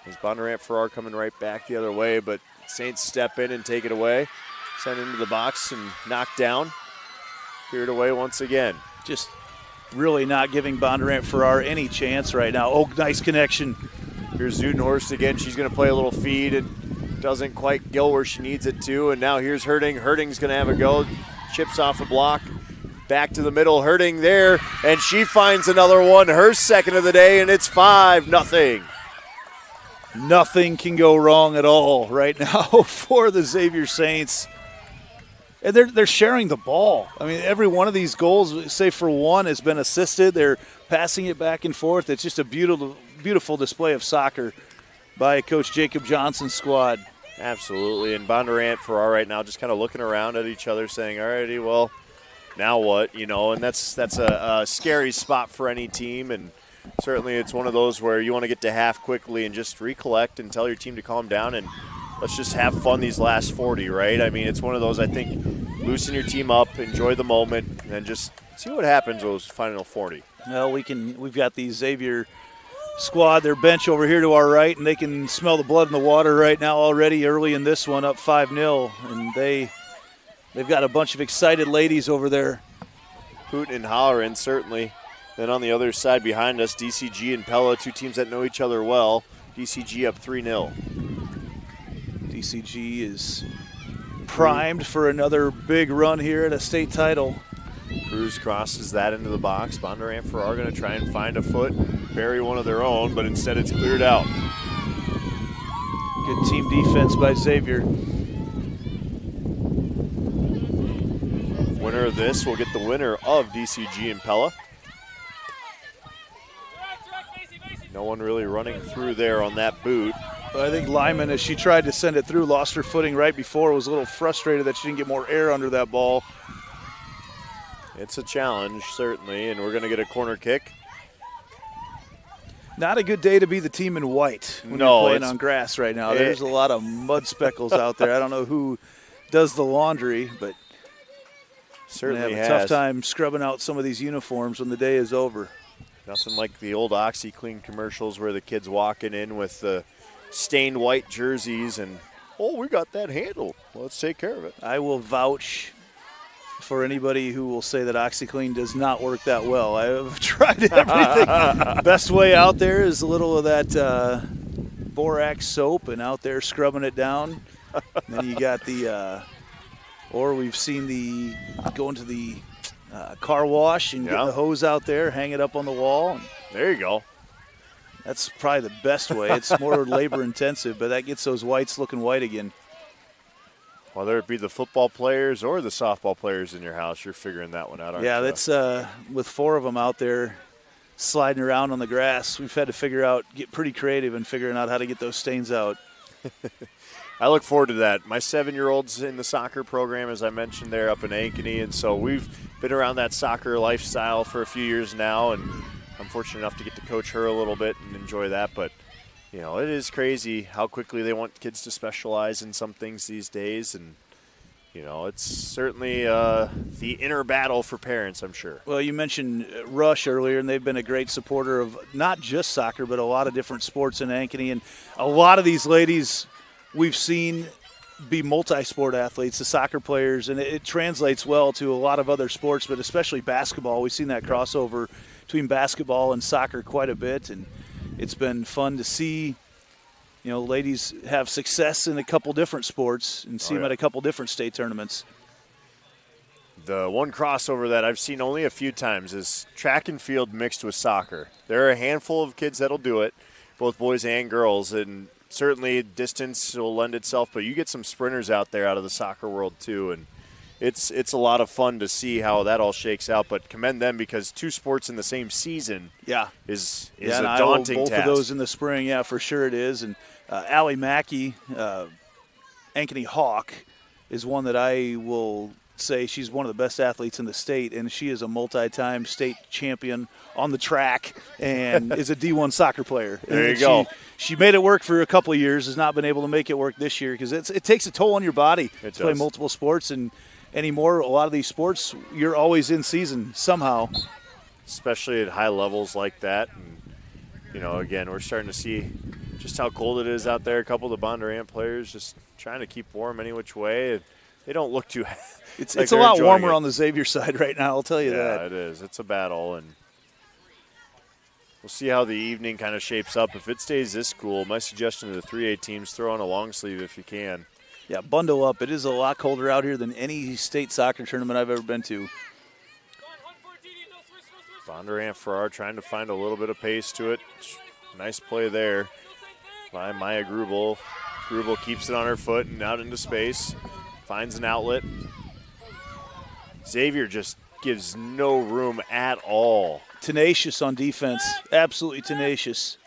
there's Bondurant-Farrar coming right back the other way, but Saints step in and take it away, send it into the box and knock down. Cleared away once again. Just really not giving Bondurant-Farrar any chance right now. Oh, nice connection. Here's Zudenhorst again. She's going to play a little feed and doesn't quite go where she needs it to. And now here's Herding. Herding's going to have a go. Chips off a block. Back to the middle. Herding there. And she finds another one. Her second of the day, and it's 5-0. Nothing can go wrong at all right now for the Xavier Saints. And they're sharing the ball. I mean, every one of these goals, say for one, has been assisted. They're passing it back and forth. It's just a beautiful display of soccer by Coach Jacob Johnson's squad. Absolutely. And Bondurant-Farrar right now just kind of looking around at each other saying, all righty, well, now what? You know, and that's a scary spot for any team. And certainly it's one of those where you want to get to half quickly and just recollect and tell your team to calm down and let's just have fun these last 40, right? I mean, it's one of those, I think, loosen your team up, enjoy the moment, and just see what happens those final 40. Well, we've got the Xavier squad, their bench over here to our right, and they can smell the blood in the water right now already early in this one, up 5-0. And they've got a bunch of excited ladies over there. Hooting and hollering, certainly. Then on the other side behind us, DCG and Pella, two teams that know each other well. DCG up 3-0. DCG is primed for another big run here at a state title. Cruz crosses that into the box. Bondurant-Farrar going to try and find a foot and bury one of their own, but instead it's cleared out. Good team defense by Xavier. Winner of this will get the winner of DCG and Pella. No one really running through there on that boot. I think Lyman, as she tried to send it through, lost her footing right before. Was a little frustrated that she didn't get more air under that ball. It's a challenge, certainly, and we're going to get a corner kick. Not a good day to be the team in white when you're playing on grass right now. There's a lot of mud speckles out there. I don't know who does the laundry, but certainly have a tough time scrubbing out some of these uniforms when the day is over. Nothing like the old OxyClean commercials where the kids walking in with the stained white jerseys and, oh, we got that handle. Let's take care of it. I will vouch for anybody who will say that OxyClean does not work that well. I have tried everything. Best way out there is a little of that borax soap and out there scrubbing it down. And then you got or we've seen go into the car wash and get the hose out there, hang it up on the wall. There you go. That's probably the best way. It's more labor intensive, but that gets those whites looking white again. Whether it be the football players or the softball players in your house, you're figuring that one out, aren't you? Yeah, that's with 4 of them out there sliding around on the grass, we've had to get pretty creative in figuring out how to get those stains out. I look forward to that. My 7-year-old's in the soccer program, as I mentioned, there up in Ankeny, and so we've been around that soccer lifestyle for a few years now, and I'm fortunate enough to get to coach her a little bit and enjoy that. But, you know, it is crazy how quickly they want kids to specialize in some things these days, and, you know, it's certainly the inner battle for parents, I'm sure. Well, you mentioned Rush earlier, and they've been a great supporter of not just soccer, but a lot of different sports in Ankeny, and a lot of these ladies we've seen be multi-sport athletes, the soccer players, and it translates well to a lot of other sports, but especially basketball. We've seen that crossover between basketball and soccer quite a bit, and it's been fun to see, you know, ladies have success in a couple different sports and see them at a couple different state tournaments. The one crossover that I've seen only a few times is track and field mixed with soccer. There are a handful of kids that'll do it, both boys and girls, and certainly distance will lend itself, but you get some sprinters out there out of the soccer world too, and it's a lot of fun to see how that all shakes out, but commend them because 2 sports in the same season is a daunting both task. Both of those in the spring, for sure it is. And Allie Mackey, Ankeny Hawk, is one that I will say she's one of the best athletes in the state, and she is a multi-time state champion on the track and is a D1 soccer player. There you go. She made it work for a couple of years, has not been able to make it work this year because it takes a toll on your body to play multiple sports, and anymore, a lot of these sports, you're always in season somehow. Especially at high levels like that. And, again, we're starting to see just how cold it is out there. A couple of the Bondurant players just trying to keep warm any which way. They don't look too It's a lot warmer on the Xavier side right now, I'll tell you that. Yeah, it is. It's a battle, and we'll see how the evening kind of shapes up. If it stays this cool, my suggestion to the 3A teams, throw on a long sleeve if you can. Yeah, bundle up. It is a lot colder out here than any state soccer tournament I've ever been to. Bondurant-Farrar trying to find a little bit of pace to it. Nice play there by Maya Grubel. Grubel keeps it on her foot and out into space. Finds an outlet. Xavier just gives no room at all. Tenacious on defense. Absolutely tenacious.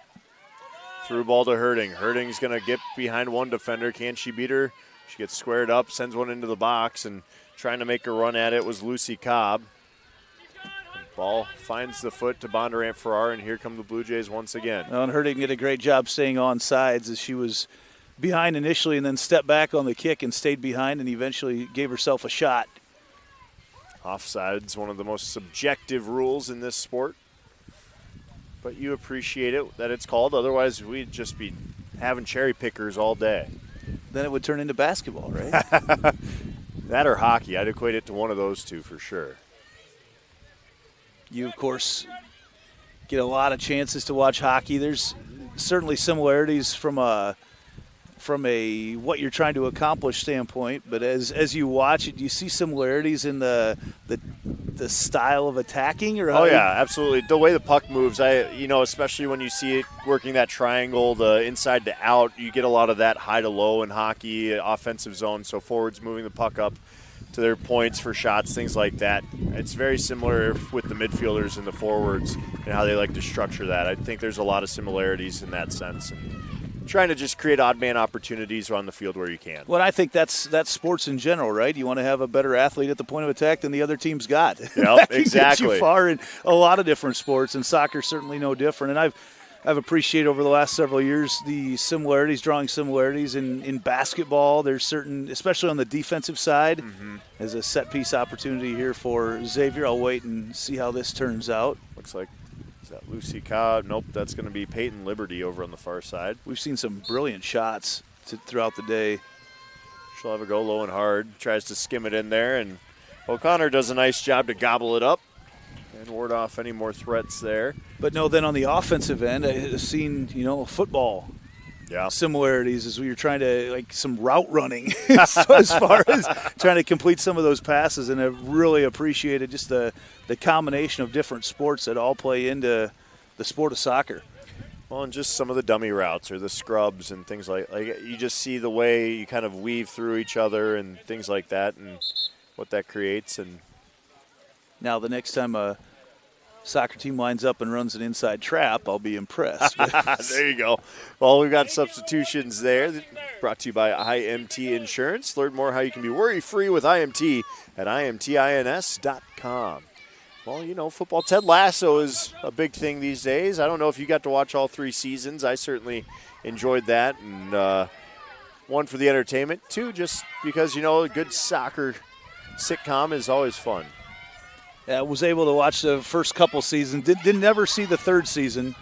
Through ball to Herding. Herding's going to get behind one defender. Can she beat her? She gets squared up, sends one into the box, and trying to make a run at it was Lucy Cobb. Ball finds the foot to Bondurant-Farrar, and here come the Blue Jays once again. And Herding did a great job staying on sides as she was behind initially and then stepped back on the kick and stayed behind and eventually gave herself a shot. Offside's one of the most subjective rules in this sport. But you appreciate it that it's called. Otherwise, we'd just be having cherry pickers all day. Then it would turn into basketball, right? That or hockey. I'd equate it to one of those two for sure. You, of course, get a lot of chances to watch hockey. There's certainly similarities from a what you're trying to accomplish standpoint, but as you watch it, do you see similarities in the style of attacking? Or yeah, absolutely. The way the puck moves, especially when you see it working that triangle, the inside to out, you get a lot of that high to low in hockey, offensive zone, so forwards moving the puck up to their points for shots, things like that. It's very similar with the midfielders and the forwards and how they like to structure that. I think there's a lot of similarities in that sense. And trying to just create odd man opportunities on the field where you can. Well, I think that's sports in general, right? You want to have a better athlete at the point of attack than the other team's got. Yep, exactly. Get you far in a lot of different sports, and soccer certainly no different. And I've appreciated over the last several years the similarities, drawing similarities in basketball. There's certain, especially on the defensive side, as a set piece opportunity here for Xavier. I'll wait and see how this turns out. Looks like. Is that Lucy Cobb? Nope, that's going to be Peyton Liberty over on the far side. We've seen some brilliant shots throughout the day. She'll have a go low and hard. Tries to skim it in there, and O'Connor does a nice job to gobble it up and ward off any more threats there. But no, then on the offensive end, I've seen, football similarities as we were trying to, like, some route running as far as trying to complete some of those passes, and I've really appreciated just the combination of different sports that all play into the sport of soccer. Well, and just some of the dummy routes or the scrubs and things like you just see the way you kind of weave through each other and things like that and what that creates. And now the next time a soccer team lines up and runs an inside trap, I'll be impressed. There you go. Well, we've got substitutions there brought to you by IMT Insurance. Learn more how you can be worry-free with IMT at imtins.com. Well, football. Ted Lasso is a big thing these days. I don't know if you got to watch all 3 seasons. I certainly enjoyed that. And one, for the entertainment. 2, just because, a good soccer sitcom is always fun. I was able to watch the first couple seasons. Did never see the 3rd season.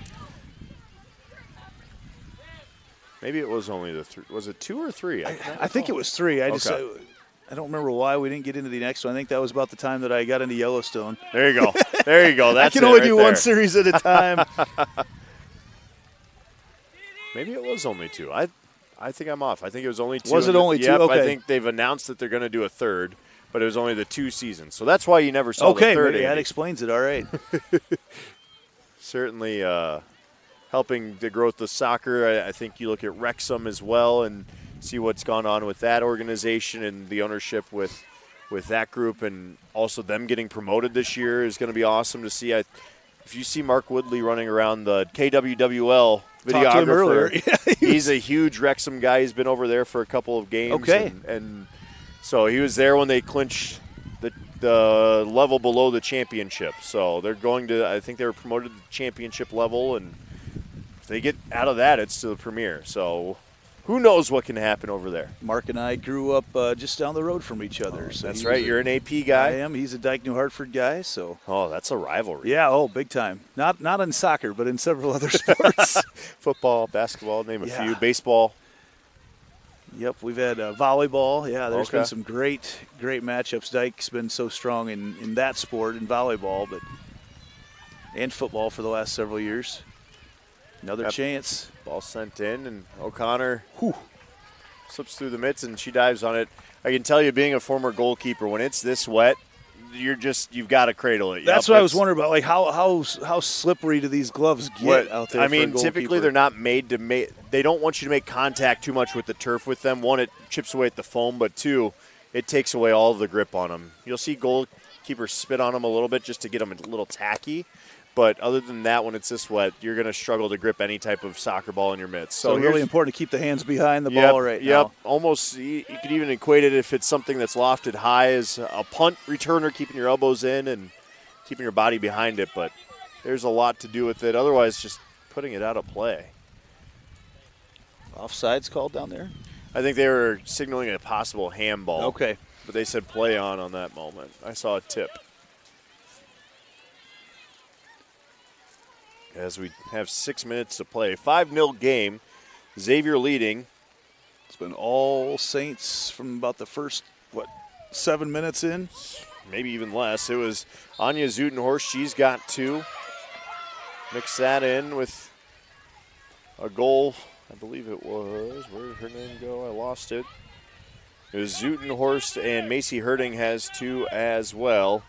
Maybe it was only was it 2 or 3? I think it was 3. I don't remember why we didn't get into the next one. I think that was about the time that I got into Yellowstone. There you go. There you go. That's I can only do one series at a time. Maybe it was only 2. I think I'm off. I think it was only 2. Was it only 2? Yep, okay. I think they've announced that they're going to do a 3rd. but it was only the 2 seasons. So that's why you never saw the third. Okay, that explains it. All right. Certainly helping the growth of soccer. I think you look at Wrexham as well and see what's gone on with that organization and the ownership with that group, and also them getting promoted this year is going to be awesome to see. If you see Mark Woodley running around, the KWWL videographer, he's a huge Wrexham guy. He's been over there for a couple of games. Okay. And so he was there when they clinched the level below the championship. So they're going to, I think they were promoted to the championship level, and if they get out of that, it's to the Premier. So who knows what can happen over there. Mark and I grew up just down the road from each other. So that's right. You're an AP guy? I am. He's a Dyke New Hartford guy. So. Oh, that's a rivalry. Yeah, big time. Not in soccer, but in several other sports. Football, basketball, name a few. Baseball. Yep, we've had volleyball. Yeah, there's been some great matchups. Dyke's been so strong in that sport, in volleyball, and football for the last several years. Another chance. Ball sent in, and O'Connor slips through the mitts, and she dives on it. I can tell you, being a former goalkeeper, when it's this wet, you've got to cradle it. That's what I was wondering about. Like how slippery do these gloves get out there? I mean, typically they're not made to make. They don't want you to make contact too much with the turf with them. One, it chips away at the foam, but two, it takes away all of the grip on them. You'll see goalkeepers spit on them a little bit just to get them a little tacky. But other than that, when it's this wet, you're going to struggle to grip any type of soccer ball in your mitts. So really important to keep the hands behind the ball right now. Yep, almost. You could even equate it if it's something that's lofted high as a punt returner, keeping your elbows in and keeping your body behind it. But there's a lot to do with it. Otherwise, just putting it out of play. Offside's called down there? I think they were signaling a possible handball. Okay. But they said play on that moment. I saw a tip. As we have 6 minutes to play. 5-0 game. Xavier leading. It's been all Saints from about the first, 7 minutes in? Maybe even less. It was Anya Zutenhorst. She's got 2. Mix that in with a goal. I believe it was. Where did her name go? I lost it. It was Zutenhorst, and Macy Herding has 2 as well.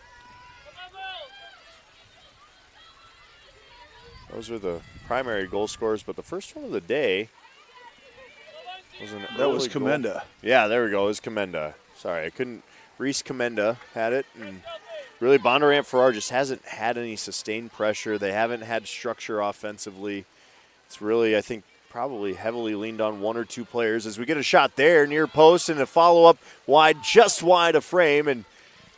Those are the primary goal scorers, but the first one of the day was an That was goal. Commenda. Yeah, there we go. It was Commenda. Sorry, I couldn't. Reese Commenda had it, and really Bondurant-Farrar just hasn't had any sustained pressure. They haven't had structure offensively. It's really, I think, probably heavily leaned on 1 or 2 players. As we get a shot there near post and a follow-up just wide of frame. And,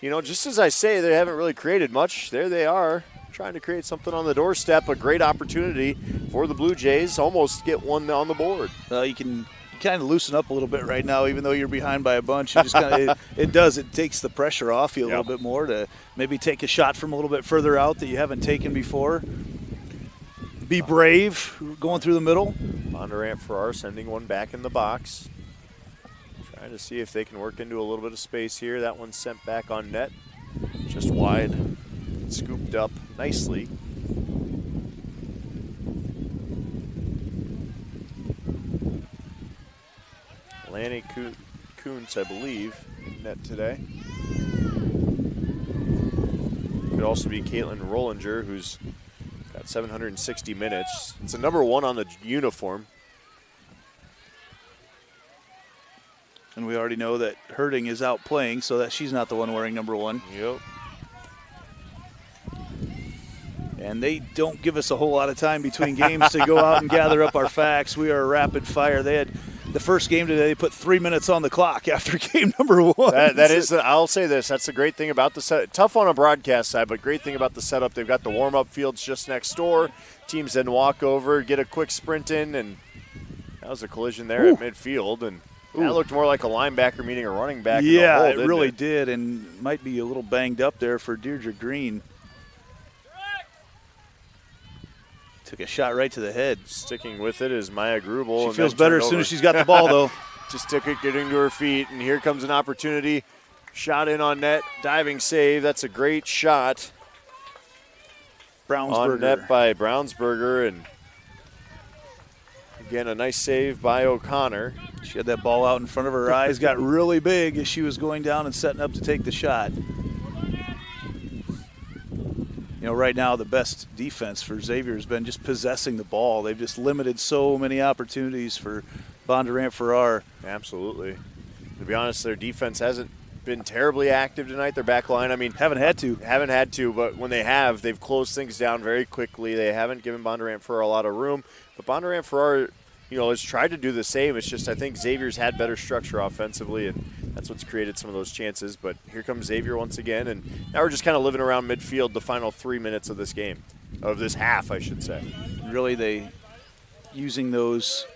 just as I say, they haven't really created much. There they are, trying to create something on the doorstep. A great opportunity for the Blue Jays. Almost get one on the board. You can kind of loosen up a little bit right now, even though you're behind by a bunch. You just kinda, it takes the pressure off you a little bit more to maybe take a shot from a little bit further out that you haven't taken before. Be brave going through the middle. Bondurant-Farrar sending one back in the box. Trying to see if they can work into a little bit of space here. That one's sent back on net. Just wide. Scooped up nicely. Lanny Kuntz, I believe, in net today. Could also be Caitlin Rollinger, who's got 760 minutes. It's a number 1 on the uniform. And we already know that Herding is out playing, so that she's not the one wearing number 1. Yep. And they don't give us a whole lot of time between games to go out and gather up our facts. We are rapid fire. They had the first game today, they put 3 minutes on the clock after game number 1. That is, I'll say this, that's the great thing about the set. Tough on a broadcast side, but great thing about the setup. They've got the warm-up fields just next door. Teams then walk over, get a quick sprint in, and that was a collision there at midfield. And that looked more like a linebacker meeting a running back. Yeah, hole, it really did, and might be a little banged up there for Deirdre Green. Took a shot right to the head. Sticking with it is Maya Grubel. She feels better as soon as she's got the ball, though. Just took it, getting to her feet, and here comes an opportunity. Shot in on net, diving save. That's a great shot. Brownsburger. On net by Brownsburger, and Again, a nice save by O'Connor. She had that ball out in front of her eyes, got really big as she was going down and setting up to take the shot. You know, right now the best defense for Xavier has been just possessing the ball. They've just limited so many opportunities for Bondurant-Farrar. Absolutely. To be honest, their defense hasn't been terribly active tonight. Their back line, I mean, Haven't had to, but when they have, they've closed things down very quickly. They haven't given Bondurant-Farrar a lot of room. But Bondurant-Farrar, you know, has tried to do the same. It's just I think Xavier's had better structure offensively, and that's what's created some of those chances. But here comes Xavier once again, and now we're just kind of living around midfield the final 3 minutes of this game, of this half, I should say. really they using those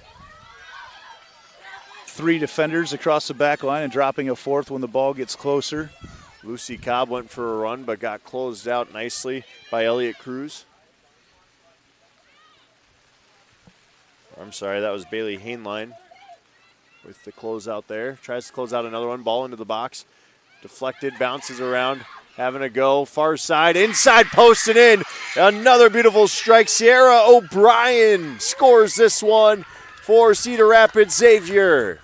3 defenders across the back line and dropping a 4th when the ball gets closer. Lucy Cobb went for a run but got closed out nicely by Elliott Cruz. I'm sorry, that was Bailey Hainline with the closeout there. Tries to close out another one, ball into the box. Deflected, bounces around, having a go. Far side, inside post and in. Another beautiful strike. Sierra O'Brien scores this one for Cedar Rapids Xavier.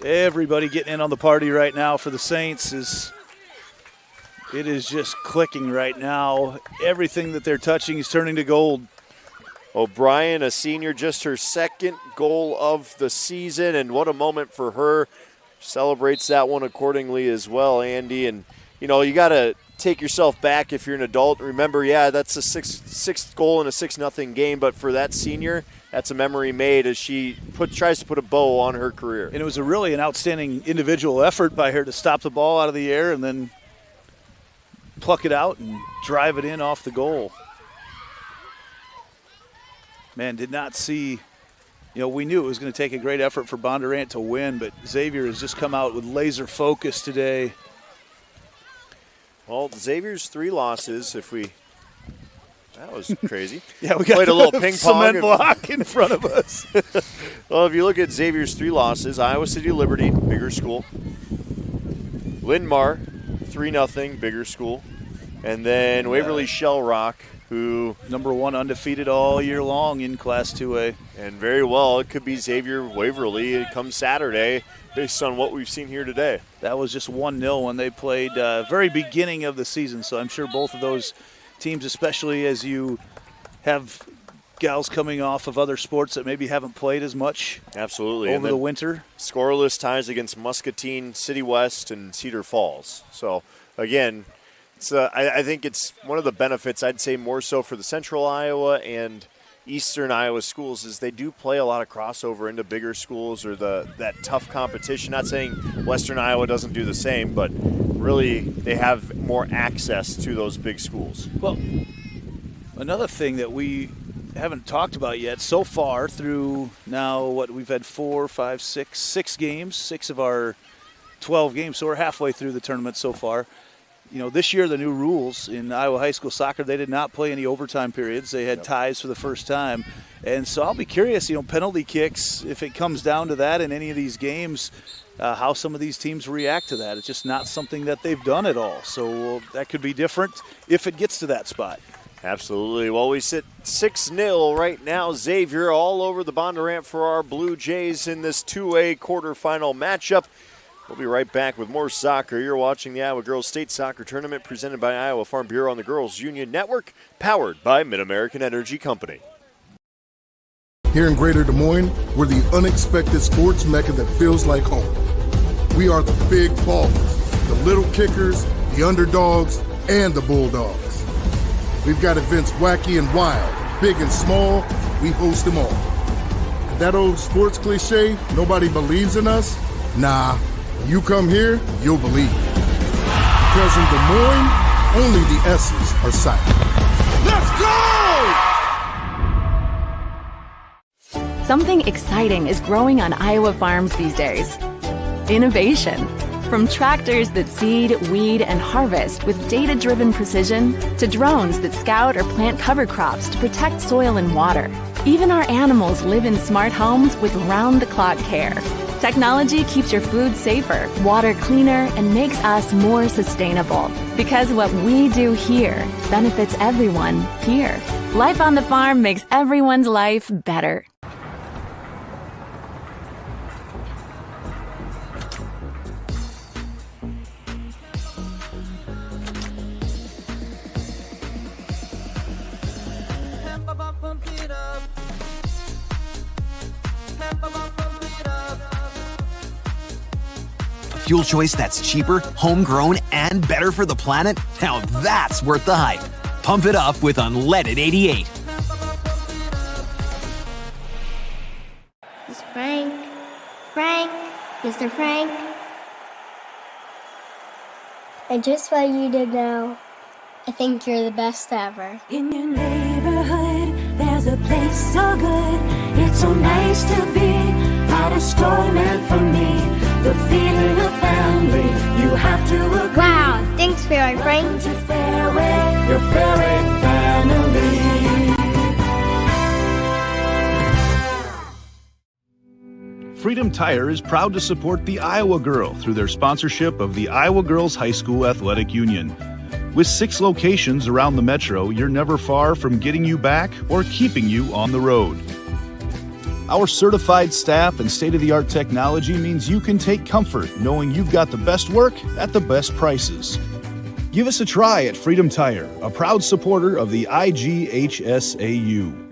Everybody getting in on the party right now for the Saints. It is just clicking right now. Everything that they're touching is turning to gold. O'Brien, a senior, just her 2nd goal of the season, and what a moment for her. Celebrates that one accordingly as well, Andy. And, you know, you got to take yourself back if you're an adult. Remember, yeah, that's a sixth goal in a 6-0 game, but for that senior, that's a memory made as she tries to put a bow on her career. And it was really an outstanding individual effort by her to stop the ball out of the air and then pluck it out and drive it in off the goal. Man, did not see, you know, we knew it was going to take a great effort for Bondurant to win, but Xavier has just come out with laser focus today. Well, Xavier's 3 losses, that was crazy. Yeah, we got played a little ping pong cement block in front of us. Well, if you look at Xavier's 3 losses, Iowa City Liberty, bigger school. Linn-Mar, 3-0, bigger school. And then Waverly Shell Rock, who #1 undefeated all year long in Class 2A. And very well, it could be Xavier Waverly come Saturday based on what we've seen here today. That was just 1-0 when they played very beginning of the season, so I'm sure both of those teams, especially as you have gals coming off of other sports that maybe haven't played as much absolutely over the winter. Scoreless ties against Muscatine, City West, and Cedar Falls. So, again, I think it's one of the benefits, I'd say more so for the Central Iowa and Eastern Iowa schools, is they do play a lot of crossover into bigger schools or that tough competition. Not saying Western Iowa doesn't do the same, but really they have more access to those big schools. Well, another thing that we haven't talked about yet so far through now, we've had 6 games, 6 of our 12 games, so we're halfway through the tournament so far. You know, this year the new rules in Iowa high school soccer, they did not play any overtime periods. They had ties for the first time. And so I'll be curious, penalty kicks, if it comes down to that in any of these games, how some of these teams react to that. It's just not something that they've done at all. So that could be different if it gets to that spot. Absolutely. Well, we sit 6-0 right now. Xavier all over the Bondurant-Farrar Blue Jays in this 2A quarterfinal matchup. We'll be right back with more soccer. You're watching the Iowa Girls State Soccer Tournament presented by Iowa Farm Bureau on the Girls Union Network, powered by Mid-American Energy Company. Here in Greater Des Moines, we're the unexpected sports mecca that feels like home. We are the big ballers, the little kickers, the underdogs, and the bulldogs. We've got events wacky and wild, big and small, we host them all. And that old sports cliche, nobody believes in us? Nah. When you come here, you'll believe it. Because in Des Moines, only the S's are silent. Let's go! Something exciting is growing on Iowa farms these days. Innovation. From tractors that seed, weed, and harvest with data-driven precision to drones that scout or plant cover crops to protect soil and water. Even our animals live in smart homes with round-the-clock care. Technology keeps your food safer, water cleaner, and makes us more sustainable. Because what we do here benefits everyone here. Life on the farm makes everyone's life better. fuel choice that's cheaper, homegrown, and better for the planet? Now that's worth the hype. Pump it up with Unleaded 88. It's Frank. Frank. Mr. Frank. And just what you did now, I think you're the best ever. In your neighborhood, there's a place so good. It's so nice to be at a store meant for me. The feeling of family, you have to agree. Wow, thanks, Fairway Frank. Welcome to Fairway, your Fairway family. Freedom Tire is proud to support the Iowa Girl through their sponsorship of the Iowa Girls High School Athletic Union. With 6 locations around the metro, you're never far from getting you back or keeping you on the road. Our certified staff and state-of-the-art technology means you can take comfort knowing you've got the best work at the best prices. Give us a try at Freedom Tire, a proud supporter of the IGHSAU.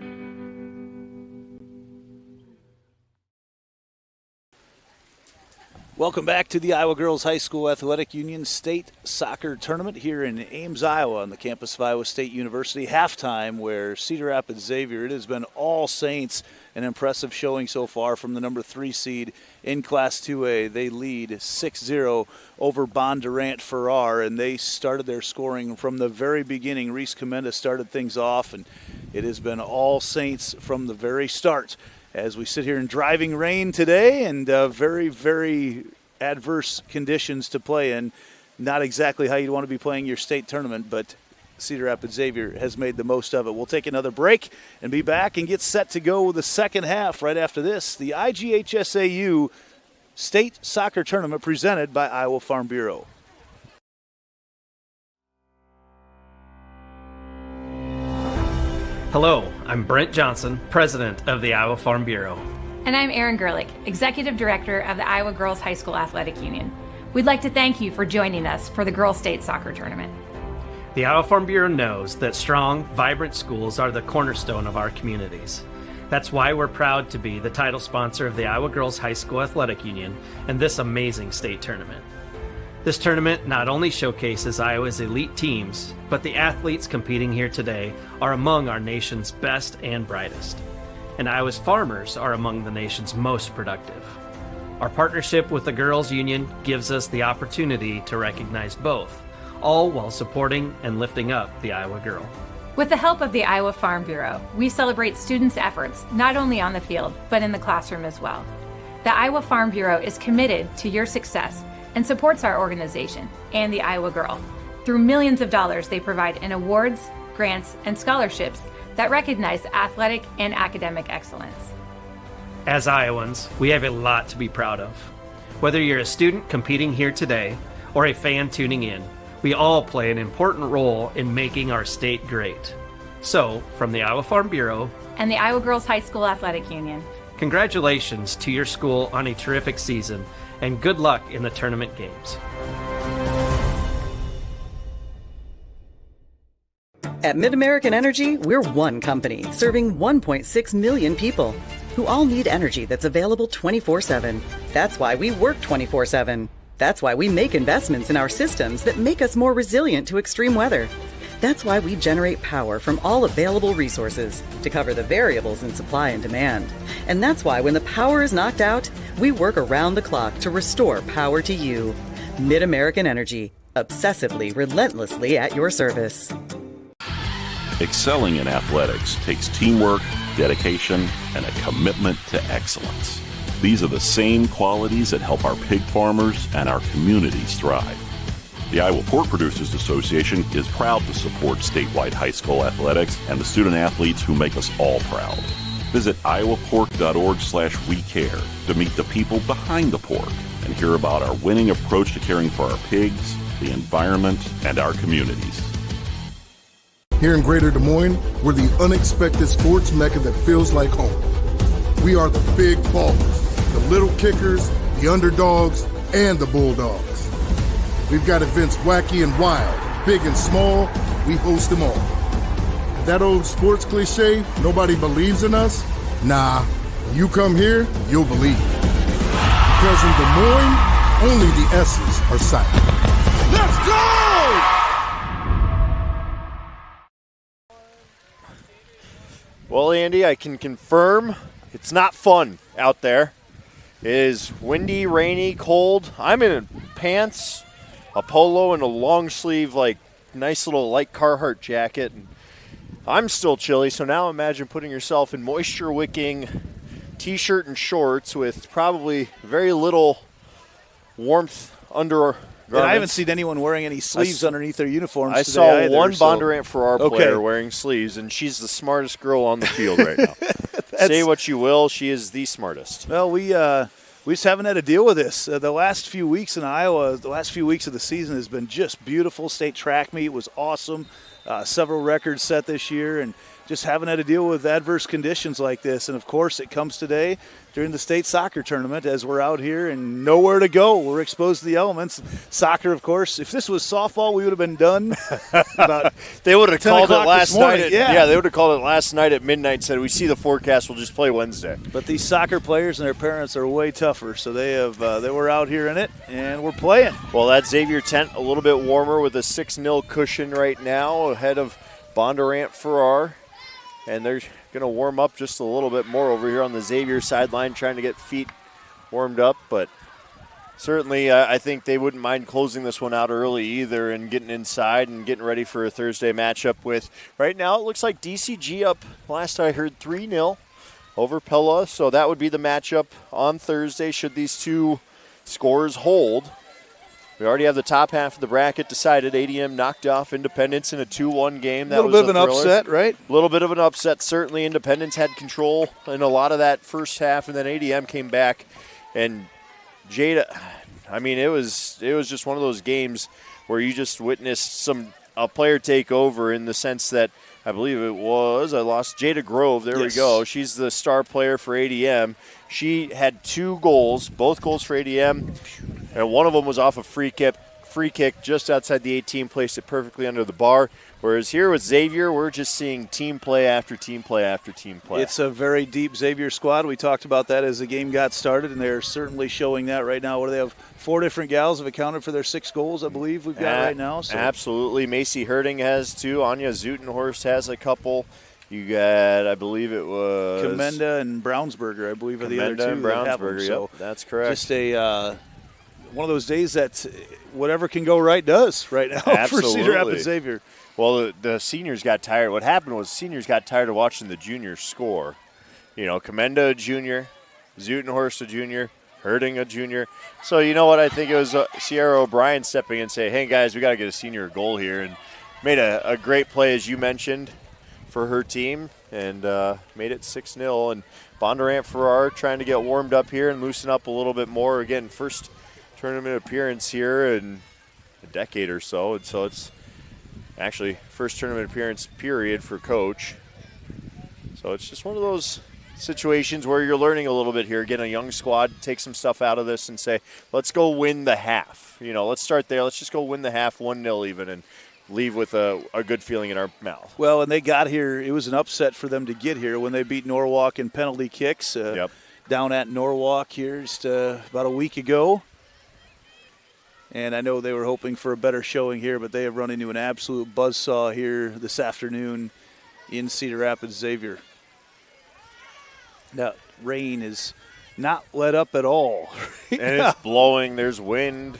Welcome back to the Iowa Girls High School Athletic Union State Soccer Tournament here in Ames, Iowa, on the campus of Iowa State University. Halftime where Cedar Rapids Xavier, it has been all saints, an impressive showing so far from the number 3 seed in Class 2A. They lead 6-0 over Bondurant-Farrar, and they started their scoring from the very beginning. Reese Commenda started things off, and it has been all saints from the very start. As we sit here in driving rain today and very, very adverse conditions to play in. Not exactly how you'd want to be playing your state tournament, but Cedar Rapids Xavier has made the most of it. We'll take another break and be back and get set to go with the second half right after this. The IGHSAU State Soccer Tournament presented by Iowa Farm Bureau. Hello, I'm Brent Johnson, President of the Iowa Farm Bureau. And I'm Erin Gerlich, Executive Director of the Iowa Girls High School Athletic Union. We'd like to thank you for joining us for the Girls State Soccer Tournament. The Iowa Farm Bureau knows that strong, vibrant schools are the cornerstone of our communities. That's why we're proud to be the title sponsor of the Iowa Girls High School Athletic Union and this amazing state tournament. This tournament not only showcases Iowa's elite teams, but the athletes competing here today are among our nation's best and brightest. And Iowa's farmers are among the nation's most productive. Our partnership with the Girls Union gives us the opportunity to recognize both, all while supporting and lifting up the Iowa girl. With the help of the Iowa Farm Bureau, we celebrate students' efforts not only on the field, but in the classroom as well. The Iowa Farm Bureau is committed to your success and supports our organization and the Iowa Girl. Through millions of dollars they provide in awards, grants, and scholarships that recognize athletic and academic excellence. As Iowans, we have a lot to be proud of. Whether you're a student competing here today or a fan tuning in, we all play an important role in making our state great. So, from the Iowa Farm Bureau and the Iowa Girls High School Athletic Union, congratulations to your school on a terrific season, and good luck in the tournament games. At MidAmerican Energy, we're one company serving 1.6 million people who all need energy that's available 24/7. That's why we work 24/7. That's why we make investments in our systems that make us more resilient to extreme weather. That's why we generate power from all available resources to cover the variables in supply and demand. And that's why when the power is knocked out, we work around the clock to restore power to you. MidAmerican Energy, obsessively, relentlessly at your service. Excelling in athletics takes teamwork, dedication, and a commitment to excellence. These are the same qualities that help our pig farmers and our communities thrive. The Iowa Pork Producers Association is proud to support statewide high school athletics and the student athletes who make us all proud. Visit iowapork.org/WeCare to meet the people behind the pork and hear about our winning approach to caring for our pigs, the environment, and our communities. Here in Greater Des Moines, we're the unexpected sports mecca that feels like home. We are the big ballers, the little kickers, the underdogs, and the bulldogs. We've got events wacky and wild, big and small, we host them all. That old sports cliche, nobody believes in us? Nah, when you come here, you'll believe. Because in Des Moines, only the S's are silent. Let's go! Well, Andy, I can confirm it's not fun out there. It is windy, rainy, cold. I'm in pants, a polo, and a long sleeve, like, nice little light Carhartt jacket. And I'm still chilly, so now imagine putting yourself in moisture-wicking t-shirt and shorts with probably very little warmth under. And I haven't seen anyone wearing any sleeves underneath their uniforms. I today saw either, one so. Bondurant-Farrar player wearing sleeves, and she's the smartest girl on the field right now. Say what you will, she is the smartest. Well, we just haven't had to deal with this. The last few weeks in Iowa, the last few weeks of the season has been just beautiful. State track meet was awesome. Several records set this year, and just haven't had to deal with adverse conditions like this. And, of course, it comes today during the state soccer tournament as we're out here and nowhere to go. We're exposed to the elements. Soccer, of course. If this was softball, we would have been done about They would have called it last night. Yeah, they would have called it last night at midnight and said, we see the forecast, we'll just play Wednesday. But these soccer players and their parents are way tougher, so they were out here in it, and we're playing. Well, that Xavier tent a little bit warmer with a 6-0 cushion right now ahead of Bondurant-Farrar. And they're going to warm up just a little bit more over here on the Xavier sideline, trying to get feet warmed up. But certainly I think they wouldn't mind closing this one out early either and getting inside and getting ready for a Thursday matchup with, right now it looks like DCG up, last I heard, 3-0 over Pella. So that would be the matchup on Thursday should these two scores hold. We already have the top half of the bracket decided. ADM knocked off Independence in a 2-1 game. That was a little bit of an upset, right? A little bit of an upset. Certainly Independence had control in a lot of that first half, and then ADM came back. And Jada, I mean, it was just one of those games where you just witnessed a player take over in the sense that I believe I lost Jada Grove. There we go. She's the star player for ADM. She had 2 goals, both goals for ADM. And one of them was off a free kick just outside the 18, placed it perfectly under the bar. Whereas here with Xavier, we're just seeing team play after team play after team play. It's a very deep Xavier squad. We talked about that as the game got started, and they're certainly showing that right now. What do they have? 4 different gals have accounted for their 6 goals, I believe we've got right now. So. Absolutely. Macy Herding has 2. Anya Zutenhorst has a couple. You got, I believe it was Commenda and Brownsberger, I believe, are the other 2. And Brownsberger, yep, so that's correct. Just one of those days that whatever can go right does right now for Cedar Rapids Xavier. Well, the seniors got tired. What happened was seniors got tired of watching the juniors score. You know, Commenda a junior, Zutenhorst a junior, Herding a junior. So you know what? I think it was Sierra O'Brien stepping in and saying, hey, guys, we got to get a senior goal here. And made a great play, as you mentioned, for her team and made it 6-0. And Bondurant-Farrar trying to get warmed up here and loosen up a little bit more. Again, first tournament appearance here in a decade or so. And so it's actually first tournament appearance period for Coach. So it's just one of those situations where you're learning a little bit here. Get a young squad, take some stuff out of this and say, let's go win the half. You know, let's start there. Let's just go win the half 1-0 even and leave with a good feeling in our mouth. Well, and they got here. It was an upset for them to get here when they beat Norwalk in penalty kicks down at Norwalk here just about a week ago. And I know they were hoping for a better showing here, but they have run into an absolute buzzsaw here this afternoon in Cedar Rapids Xavier. Now, rain is not let up at all. And it's blowing. There's wind.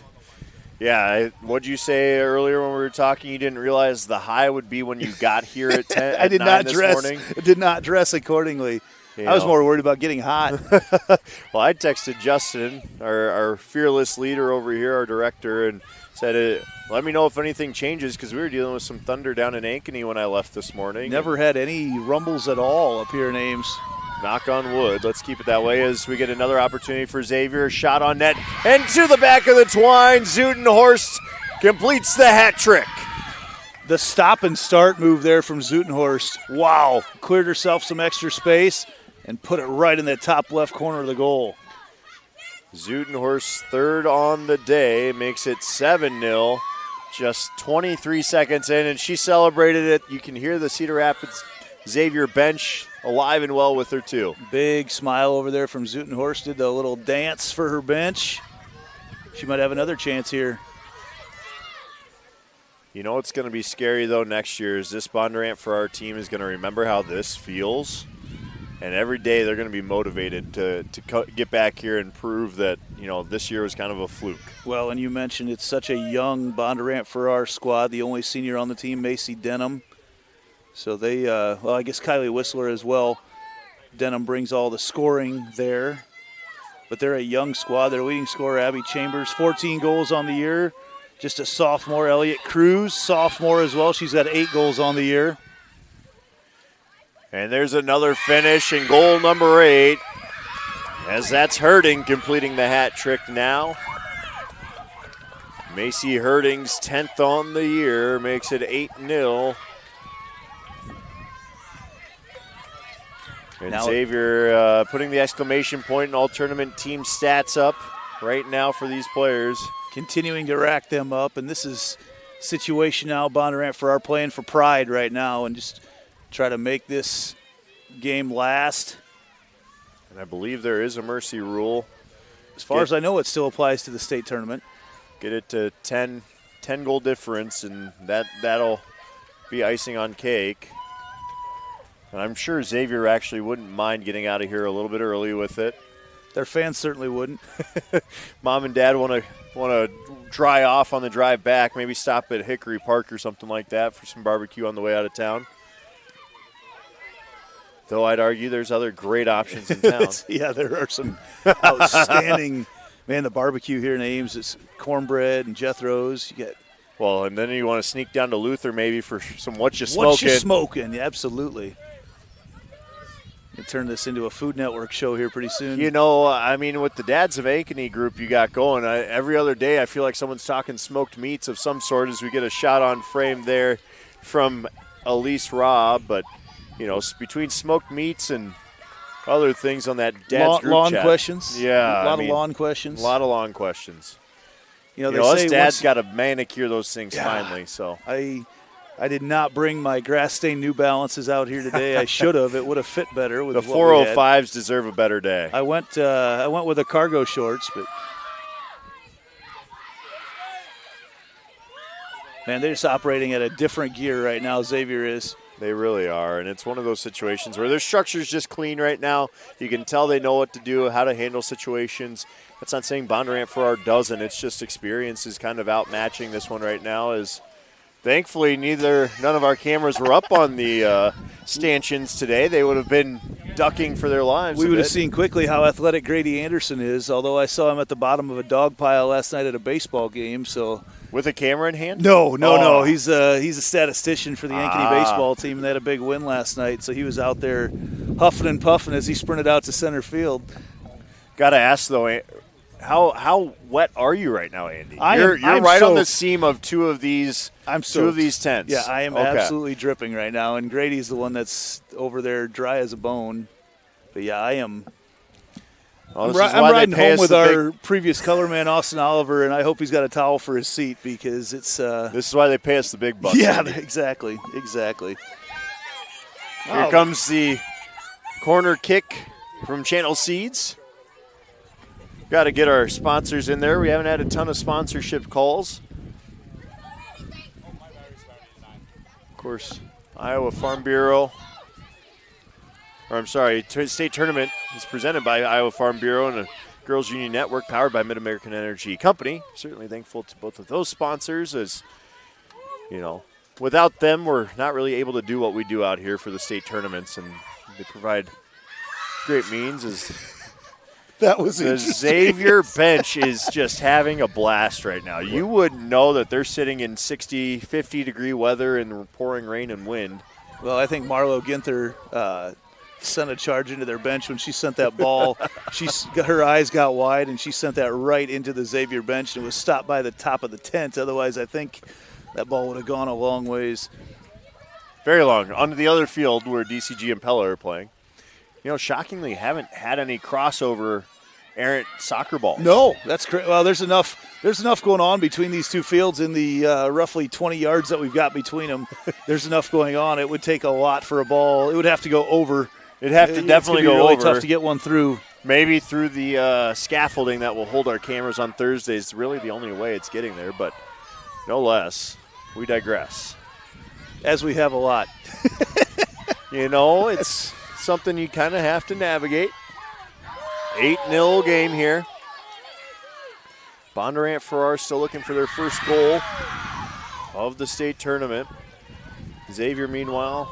Yeah, what'd you say earlier when we were talking? You didn't realize the high would be when you got here at 10 I did at 9 not this dress. morning? Did not dress accordingly. I was more worried about getting hot. Well, I texted Justin, our fearless leader over here, our director, and said, let me know if anything changes because we were dealing with some thunder down in Ankeny when I left this morning. Never had any rumbles at all up here in Ames. Knock on wood. Let's keep it that way as we get another opportunity for Xavier. Shot on net and to the back of the twine. Zutenhorst completes the hat trick. The stop and start move there from Zutenhorst. Wow. Cleared herself some extra space and put it right in the top left corner of the goal. Zutenhorst third on the day makes it 7-0. Just 23 seconds in, and she celebrated it. You can hear the Cedar Rapids Xavier bench alive and well with her, too. Big smile over there from Zutenhorst. Did the little dance for her bench. she might have another chance here. You know what's going to be scary, though, next year is this Bondurant-Farrar team is going to remember how this feels. And every day they're going to be motivated to get back here and prove that, this year was kind of a fluke. Well, and you mentioned it's such a young Bondurant-Farrar squad, the only senior on the team, Macy Denham. So they, I guess Kylie Whistler as well. Denham brings all the scoring there. But they're a young squad. Their leading scorer, Abby Chambers, 14 goals on the year. Just a sophomore, Elliott Cruz, sophomore as well. She's got 8 goals on the year. And there's another finish and goal number 8. As that's Herding completing the hat trick now. Macy Herding's 10th on the year makes it 8-0. And now Xavier putting the exclamation point and all tournament team stats up right now for these players. Continuing to rack them up, and this is situation now Bondurant-Farrar playing for pride right now and just try to make this game last. And I believe there is a mercy rule. As far as I know, it still applies to the state tournament. Get it to 10 goal difference, and that'll be icing on cake. And I'm sure Xavier actually wouldn't mind getting out of here a little bit early with it. Their fans certainly wouldn't. Mom and Dad want to dry off on the drive back, maybe stop at Hickory Park or something like that for some barbecue on the way out of town. Though I'd argue there's other great options in town. Yeah, there are some outstanding, the barbecue here in Ames is cornbread and Jethro's. You get and then you want to sneak down to Luther maybe for some what you smoking. Yeah, absolutely. You turn this into a Food Network show here pretty soon. With the Dads of Ankeny group you got going, every other day I feel like someone's talking smoked meats of some sort as we get a shot on frame there from Elise Robb. But, between smoked meats and other things on that Dad's group lawn chat. Questions. Yeah. A lot of lawn questions. A lot of lawn questions. They us say dads got to manicure those things finally. So I did not bring my grass-stained New Balances out here today. I should have. It would have fit better with the what 405s deserve a better day. I went with the cargo shorts, but man, they're just operating at a different gear right now. Xavier is. They really are, and it's one of those situations where their structure's just clean right now. You can tell they know what to do, how to handle situations. That's not saying Bondurant-Farrar doesn't. It's just experience is kind of outmatching this one right now. As thankfully, none of our cameras were up on the stanchions today. They would have been ducking for their lives. We would have seen quickly how athletic Grady Anderson is, although I saw him at the bottom of a dog pile last night at a baseball game. So with a camera in hand? No. He's a statistician for the Ankeny baseball team, and they had a big win last night. So he was out there huffing and puffing as he sprinted out to center field. Got to ask, though, how wet are you right now, Andy? You're right on the seam of two of these tents. Yeah, I am absolutely dripping right now, and Grady's the one that's over there dry as a bone. But, yeah, I am. I'm riding home with our previous color man, Austin Oliver, and I hope he's got a towel for his seat because it's this is why they pay us the big bucks. Yeah, Andy. exactly. Here comes the corner kick from Channel Seeds. Got to get our sponsors in there. We haven't had a ton of sponsorship calls. Of course, Iowa Farm Bureau. State Tournament is presented by Iowa Farm Bureau and a Girls Union Network powered by Mid-American Energy Company. Certainly thankful to both of those sponsors as, without them, we're not really able to do what we do out here for the state tournaments, and they provide great means as that was the Xavier bench is just having a blast right now. You wouldn't know that they're sitting in 60, 50-degree weather and pouring rain and wind. Well, I think Marlo Ginther sent a charge into their bench when she sent that ball. Her eyes got wide, and she sent that right into the Xavier bench and was stopped by the top of the tent. Otherwise, I think that ball would have gone a long ways. Very long. Onto the other field where DCG and Pella are playing. Shockingly, haven't had any crossover errant soccer balls. No, that's great. Well, there's enough going on between these two fields in the roughly 20 yards that we've got between them. There's enough going on. It would take a lot for a ball. It would have to go over. It'd have to definitely go really over. Tough to get one through. Maybe through the scaffolding that will hold our cameras on Thursdays, really the only way it's getting there, but no less. We digress. As we have a lot. It's something you kind of have to navigate. 8-0 game here. Bondurant-Farrar still looking for their first goal of the state tournament. Xavier, meanwhile,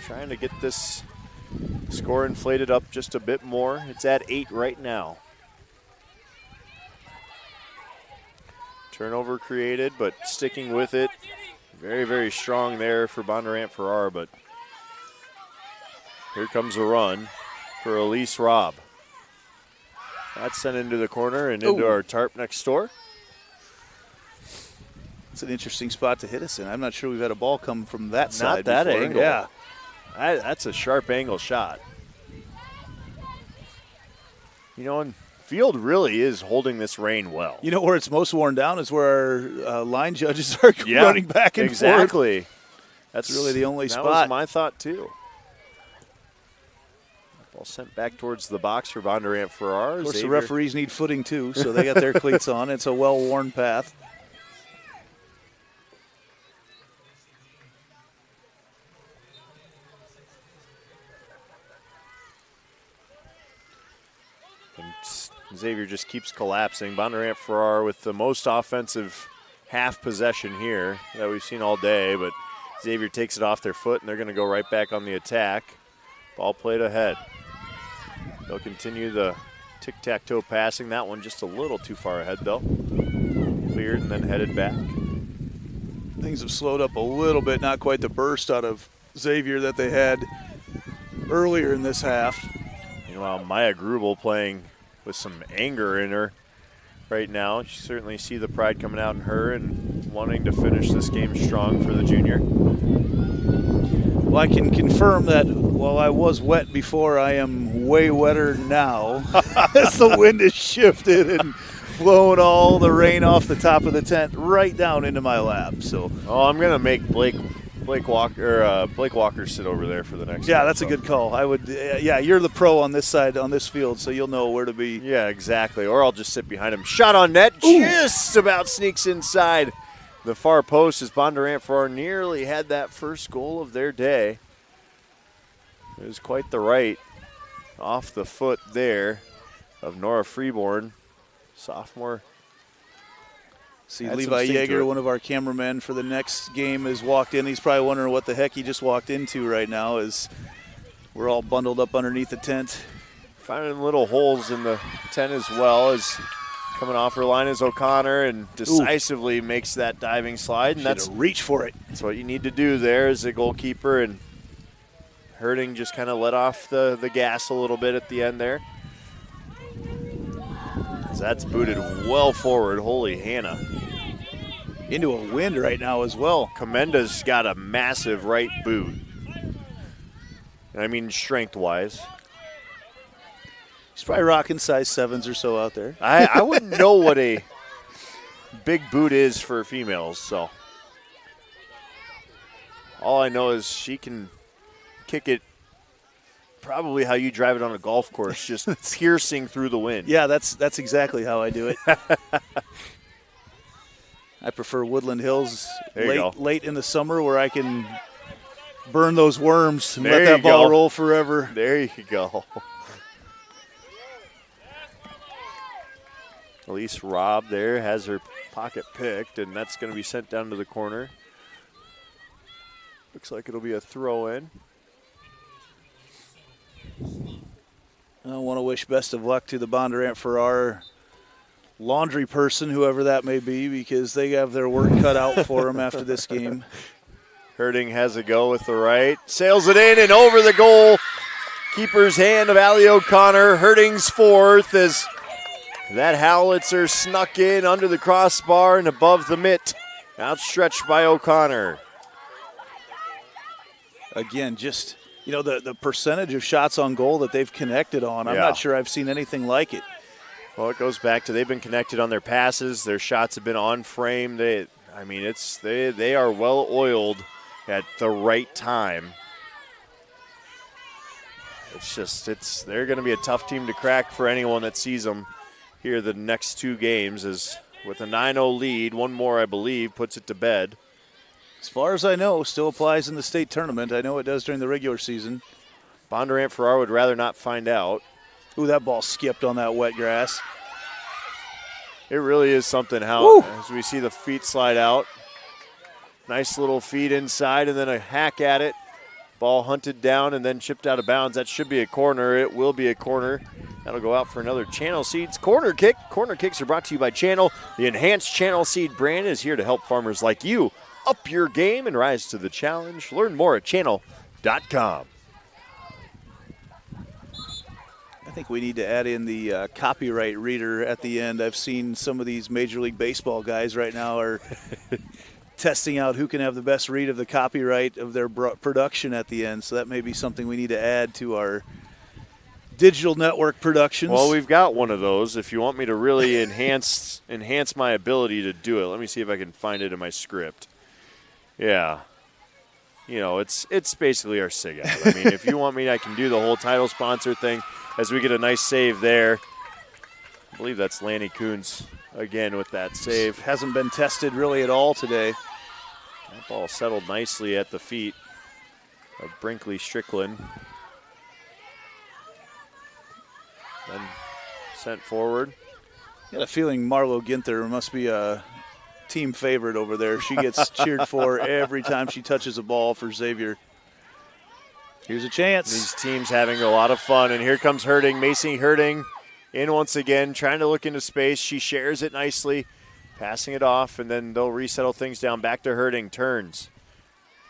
trying to get this score inflated up just a bit more. It's at 8 right now. Turnover created, but sticking with it. Very, very strong there for Bondurant-Farrar, but here comes a run for Elise Robb. That's sent into the corner and into our tarp next door. It's an interesting spot to hit us in. I'm not sure we've had a ball come from that side. Not that before. angle. Yeah. That's a sharp angle shot. And field really is holding this rain well. Where it's most worn down is where our line judges are running back and forth. Exactly. That's really the only spot. That was my thought, too. Ball sent back towards the box for Bondurant-Farrar. Of course, the referees need footing, too, so they got their cleats on. It's a well-worn path. Xavier just keeps collapsing. Bondurant-Farrar with the most offensive half possession here that we've seen all day, but Xavier takes it off their foot, and they're going to go right back on the attack. Ball played ahead. They'll continue the tic-tac-toe passing. That one just a little too far ahead, though. Cleared and then headed back. Things have slowed up a little bit, not quite the burst out of Xavier that they had earlier in this half. Meanwhile, Maya Grubel playing with some anger in her right now. You certainly see the pride coming out in her and wanting to finish this game strong for the junior. Well, I can confirm that while I was wet before, I am way wetter now as the wind has shifted and blown all the rain off the top of the tent right down into my lap. So, I'm going to make Blake Walker sit over there for the next. Yeah, that's a good call. I would. You're the pro on this side on this field, so you'll know where to be. Yeah, exactly. Or I'll just sit behind him. Shot on net, just about sneaks inside the far post as Bondurant-Farrar nearly had that first goal of their day. It was quite the right off the foot there of Nora Freeborn, sophomore. See, Levi Yeager, one of our cameramen for the next game, has walked in. He's probably wondering what the heck he just walked into right now as we're all bundled up underneath the tent. Finding little holes in the tent as well as coming off her line is O'Connor and decisively makes that diving slide. And that's reach for it. That's what you need to do there as a goalkeeper. And Herding just kind of let off the gas a little bit at the end there. As that's booted well forward. Holy Hannah. Into a wind right now as well. Comenda's got a massive right boot. I mean, strength-wise. He's probably rocking size 7s or so out there. I wouldn't know what a big boot is for females, so. All I know is she can kick it probably how you drive it on a golf course, just piercing through the wind. Yeah, that's exactly how I do it. I prefer Woodland Hills late in the summer where I can burn those worms and let that ball roll forever. There you go. Elise Robb there has her pocket picked, and that's going to be sent down to the corner. Looks like it'll be a throw-in. I want to wish best of luck to the Bondurant-Farrar laundry person, whoever that may be, because they have their work cut out for them after this game. Herding has a go with the right. Sails it in and over the goal. Keeper's hand of Allie O'Connor. Herding's fourth as that Howitzer snuck in under the crossbar and above the mitt. Outstretched by O'Connor. Again, just, the percentage of shots on goal that they've connected on, I'm not sure I've seen anything like it. Well, it goes back to they've been connected on their passes. Their shots have been on frame. They are well oiled at the right time. They're going to be a tough team to crack for anyone that sees them here the next 2 games. As with a 9-0 lead, one more, I believe, puts it to bed. As far as I know, still applies in the state tournament. I know it does during the regular season. Bondurant-Farrar would rather not find out. Ooh, that ball skipped on that wet grass. It really is something how, as we see the feet slide out. Nice little feed inside and then a hack at it. Ball hunted down and then chipped out of bounds. That should be a corner. It will be a corner. That'll go out for another Channel Seeds corner kick. Corner kicks are brought to you by Channel. The enhanced Channel Seed brand is here to help farmers like you up your game and rise to the challenge. Learn more at channel.com. I think we need to add in the copyright reader at the end. I've seen some of these Major League Baseball guys right now are testing out who can have the best read of the copyright of their production at the end. So that may be something we need to add to our digital network productions. Well, we've got one of those. If you want me to really enhance my ability to do it, let me see if I can find it in my script. Yeah. You know, it's basically our SIG out. I mean, if you want me, I can do the whole title sponsor thing as we get a nice save there. I believe that's Lanny Coons again with that save. Hasn't been tested really at all today. That ball settled nicely at the feet of Brinkley Strickland. Then sent forward. Got a feeling Marlo Ginther must be a team favorite over there. She gets cheered for every time she touches a ball for Xavier. Here's a chance. These teams having a lot of fun, and here comes Herding. Macy Herding in once again, trying to look into space. She shares it nicely, passing it off, and then they'll resettle things down. Back to Herding, turns,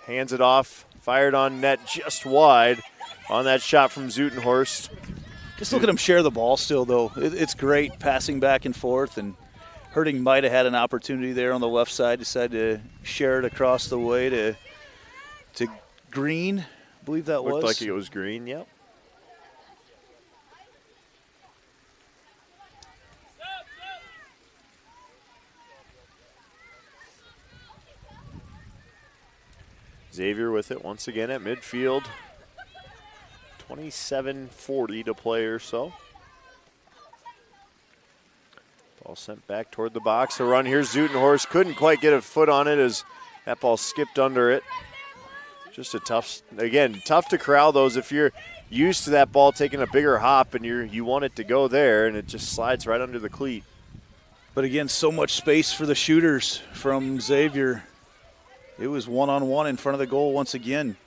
hands it off, fired on net just wide on that shot from Zutenhorst. Just look at him share the ball still, though. It's great passing back and forth, and Herding might have had an opportunity there on the left side, decided to share it across the way to Green. I believe that Looked was. like it was Green, yep. Xavier with it once again at midfield. 27:40 to play or so. Ball sent back toward the box. A run here. Zutenhorst couldn't quite get a foot on it as that ball skipped under it. Just a tough to corral those if you're used to that ball taking a bigger hop and you want it to go there and it just slides right under the cleat. But again, so much space for the shooters from Xavier. It was one-on-one in front of the goal once again.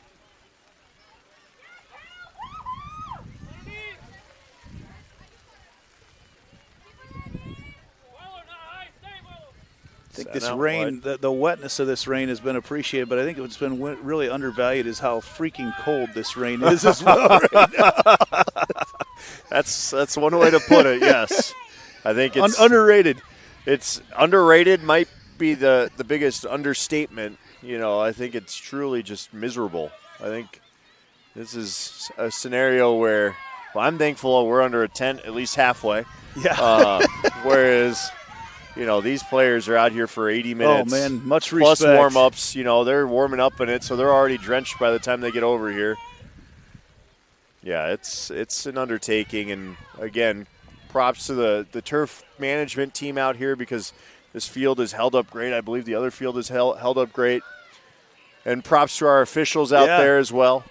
I think this rain, the wetness of this rain has been appreciated, but I think what's been really undervalued is how freaking cold this rain is as well right now. That's one way to put it, yes. I think it's underrated. It's underrated might be the biggest understatement. You know, I think it's truly just miserable. I think this is a scenario where, well, I'm thankful we're under a tent at least halfway. Yeah. Whereas, you know, these players are out here for 80 minutes. Oh, man, much respect. Plus warm-ups. You know, they're warming up in it, so they're already drenched by the time they get over here. Yeah, it's an undertaking. And, again, props to the turf management team out here because this field is held up great. I believe the other field is held up great. And props to our officials out there as well.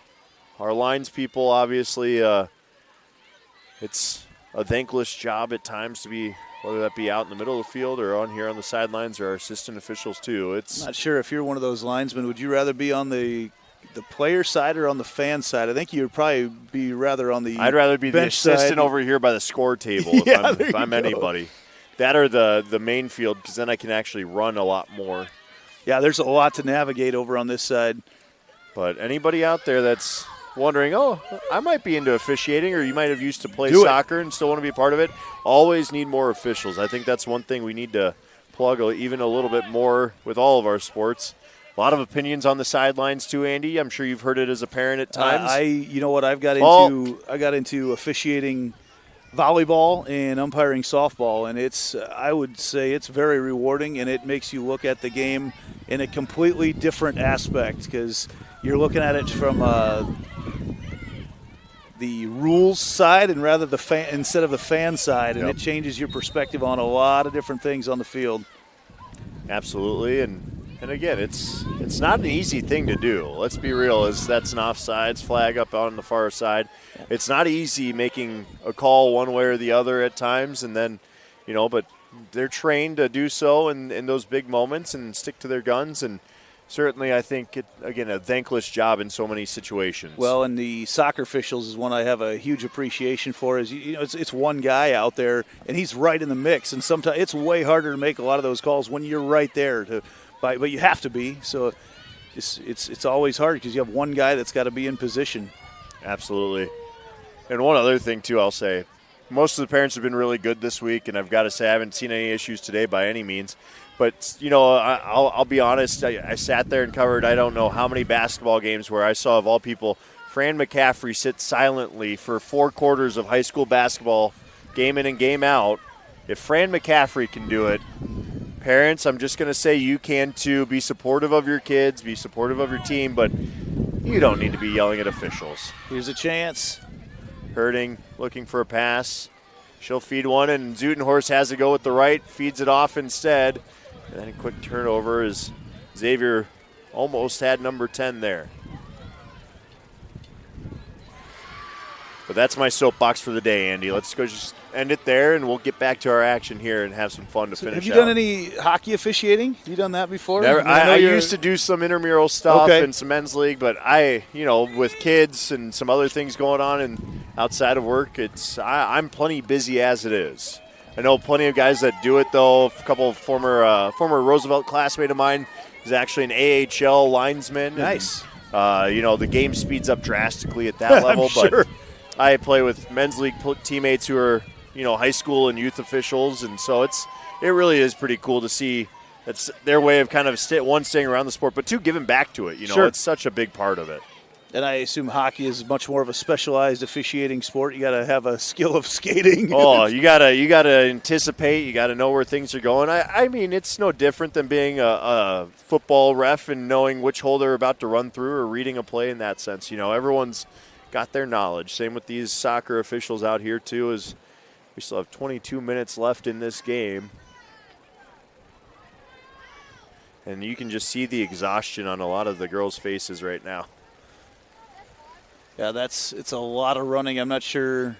Our lines people, obviously, it's a thankless job at times to be – whether that be out in the middle of the field or on here on the sidelines or our assistant officials too. I'm not sure if you're one of those linesmen. Would you rather be on the player side or on the fan side? I think you would probably be rather on the I'd rather be the assistant side. Over here by the score table if I'm anybody. That or the main field because then I can actually run a lot more. Yeah, there's a lot to navigate over on this side. But anybody out there that's wondering, oh, I might be into officiating, or you might have used to play soccer and still want to be a part of it, always need more officials. I think that's one thing we need to plug even a little bit more with all of our sports. A lot of opinions on the sidelines too, Andy. I'm sure you've heard it as a parent at times. You know what? I got into officiating volleyball and umpiring softball, and I would say it's very rewarding, and it makes you look at the game in a completely different aspect because you're looking at it from the the rules side and rather instead of the fan side, and it changes your perspective on a lot of different things on the field. Absolutely, and again, it's not an easy thing to do. Let's be real, that's an offsides flag up on the far side. It's not easy making a call one way or the other at times, and then, but they're trained to do so in those big moments and stick to their guns, and certainly I think, a thankless job in so many situations. Well, and the soccer officials is one I have a huge appreciation for. Is it's one guy out there, and he's right in the mix, and sometimes it's way harder to make a lot of those calls when you're right there but you have to be. So it's always hard because you have one guy that's got to be in position. Absolutely. And one other thing, too, I'll say. Most of the parents have been really good this week, and I've got to say I haven't seen any issues today by any means. But, I'll be honest, I sat there and covered I don't know how many basketball games where I saw, of all people, Fran McCaffrey sit silently for 4 quarters of high school basketball, game in and game out. If Fran McCaffrey can do it, parents, I'm just going to say you can too. Be supportive of your kids, be supportive of your team, but you don't need to be yelling at officials. Here's a chance. Hurting, looking for a pass. She'll feed one, and Zutenhorst has to go with the right, feeds it off instead. And then a quick turnover as Xavier almost had number 10 there. But that's my soapbox for the day, Andy. Let's go just end it there, and we'll get back to our action here and have some fun to finish out. Have you done any hockey officiating? Have you done that before? Never, I used to do some intramural stuff and some men's league, but with kids and some other things going on and outside of work, I'm plenty busy as it is. I know plenty of guys that do it, though. A couple of former Roosevelt classmate of mine is actually an AHL linesman. Nice. And, the game speeds up drastically at that level. Sure. But I play with men's league teammates who are, high school and youth officials, and so it really is pretty cool to see. That's their way of kind of staying around the sport, but two, giving back to it. Sure. It's such a big part of it. And I assume hockey is much more of a specialized officiating sport. You got to have a skill of skating. Oh, you gotta anticipate. You got to know where things are going. I mean, it's no different than being a football ref and knowing which hole they're about to run through or reading a play in that sense. Everyone's got their knowledge. Same with these soccer officials out here too. As we still have 22 minutes left in this game. And you can just see the exhaustion on a lot of the girls' faces right now. Yeah, it's a lot of running. I'm not sure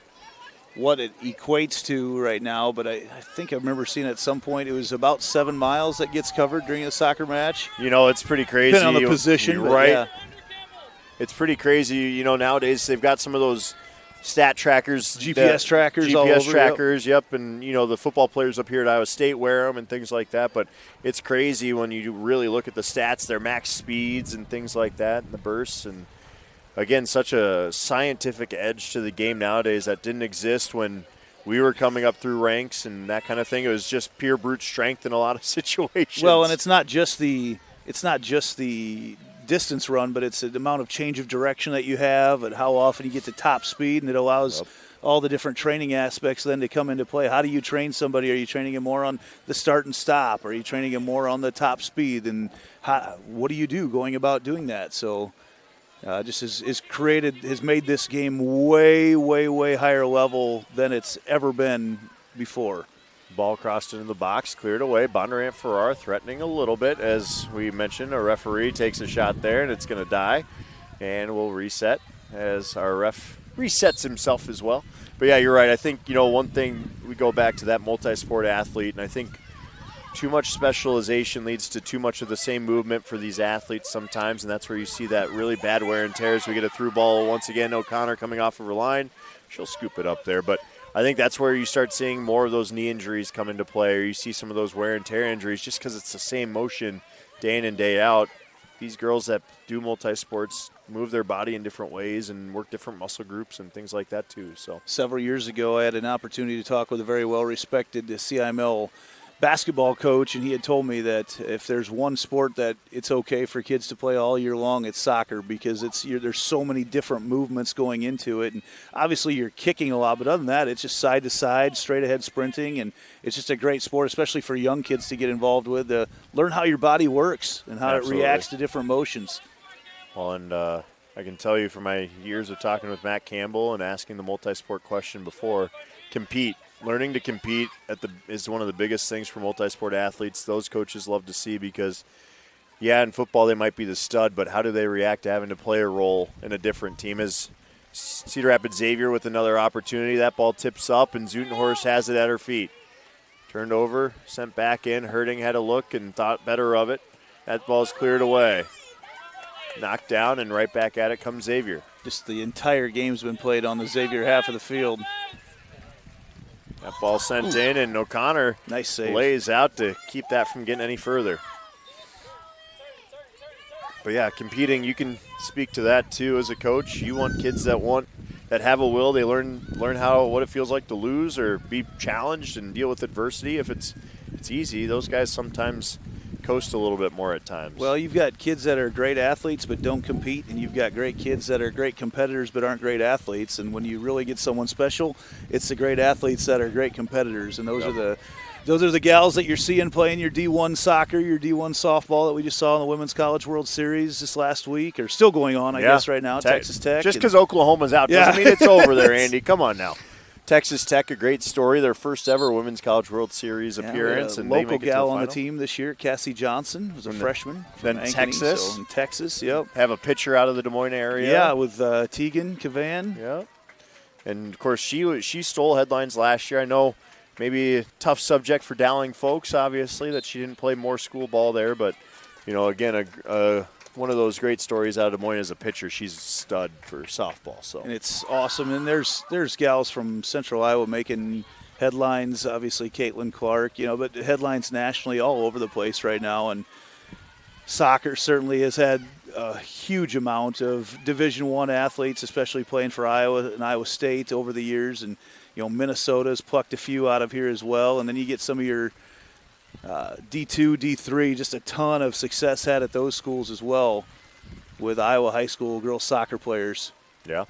what it equates to right now, but I think I remember seeing at some point it was about 7 miles that gets covered during a soccer match. It's pretty crazy. Depending on the position. Right. Yeah. It's pretty crazy. Nowadays they've got some of those stat trackers. GPS trackers all over. GPS trackers, yep. And, the football players up here at Iowa State wear them and things like that. But it's crazy when you really look at the stats, their max speeds and things like that, and the bursts. And, again, such a scientific edge to the game nowadays that didn't exist when we were coming up through ranks and that kind of thing. It was just pure brute strength in a lot of situations. Well, and it's not just the distance run, but it's the amount of change of direction that you have and how often you get to top speed, and it allows all the different training aspects then to come into play. How do you train somebody? Are you training them more on the start and stop? Are you training them more on the top speed? And what do you do going about doing that? So just has made this game way, way, way higher level than it's ever been before. Ball crossed into the box, cleared away. Bondurant-Farrar threatening a little bit. As we mentioned, a referee takes a shot there, and it's going to die. And we'll reset as our ref resets himself as well. But, yeah, you're right. I think, one thing, we go back to that multi-sport athlete, and I think too much specialization leads to too much of the same movement for these athletes sometimes, and that's where you see that really bad wear and tear as we get a through ball once again. O'Connor coming off of her line. She'll scoop it up there. But I think that's where you start seeing more of those knee injuries come into play, or you see some of those wear and tear injuries just because it's the same motion day in and day out. These girls that do multi-sports move their body in different ways and work different muscle groups and things like that too. So several years ago, I had an opportunity to talk with a very well-respected CIML basketball coach, and he had told me that if there's one sport that it's okay for kids to play all year long, it's soccer, because there's so many different movements going into it, and obviously you're kicking a lot, but other than that, it's just side to side, straight ahead sprinting, and it's just a great sport, especially for young kids to get involved with, learn how your body works and how it reacts to different motions. Well, and I can tell you from my years of talking with Matt Campbell and asking the multi-sport question before, compete. Learning to compete is one of the biggest things for multi-sport athletes. Those coaches love to see because, in football they might be the stud, but how do they react to having to play a role in a different team? As Cedar Rapids Xavier with another opportunity, that ball tips up and Zutenhorst has it at her feet. Turned over, sent back in. Herding had a look and thought better of it. That ball's cleared away. Knocked down and right back at it comes Xavier. Just the entire game's been played on the Xavier half of the field. That ball sent in, and O'Connor nice save. Lays out to keep that from getting any further. But competing, you can speak to that too as a coach. You want kids that have a will. They learn what it feels like to lose or be challenged and deal with adversity. If it's easy, those guys sometimes coast a little bit more at times. Well, you've got kids that are great athletes but don't compete, and you've got great kids that are great competitors but aren't great athletes. And when you really get someone special, it's the great athletes that are great competitors, and those are the gals that you're seeing playing your D1 soccer, your D1 softball that we just saw in the Women's College World Series this last week, or still going on, I guess, right now. Texas Tech. Just because Oklahoma's out doesn't mean it's over there, Andy. Come on now. Texas Tech, a great story. Their first ever Women's College World Series appearance. And local gal on the team this year, Cassie Johnson, was a freshman. Then Texas. In Texas, yep. Have a pitcher out of the Des Moines area. Yeah, with Tegan Cavan. Yep. And, of course, she stole headlines last year. I know maybe a tough subject for Dowling folks, obviously, that she didn't play more school ball there. But, again, one of those great stories out of Des Moines as a pitcher. She's a stud for softball. So, and it's awesome. And there's gals from Central Iowa making headlines. Obviously, Caitlin Clark, but headlines nationally all over the place right now. And soccer certainly has had a huge amount of Division I athletes, especially playing for Iowa and Iowa State over the years. And Minnesota's plucked a few out of here as well. And then you get some of your D2, D3, just a ton of success had at those schools as well with Iowa high school girls soccer players. Yeah.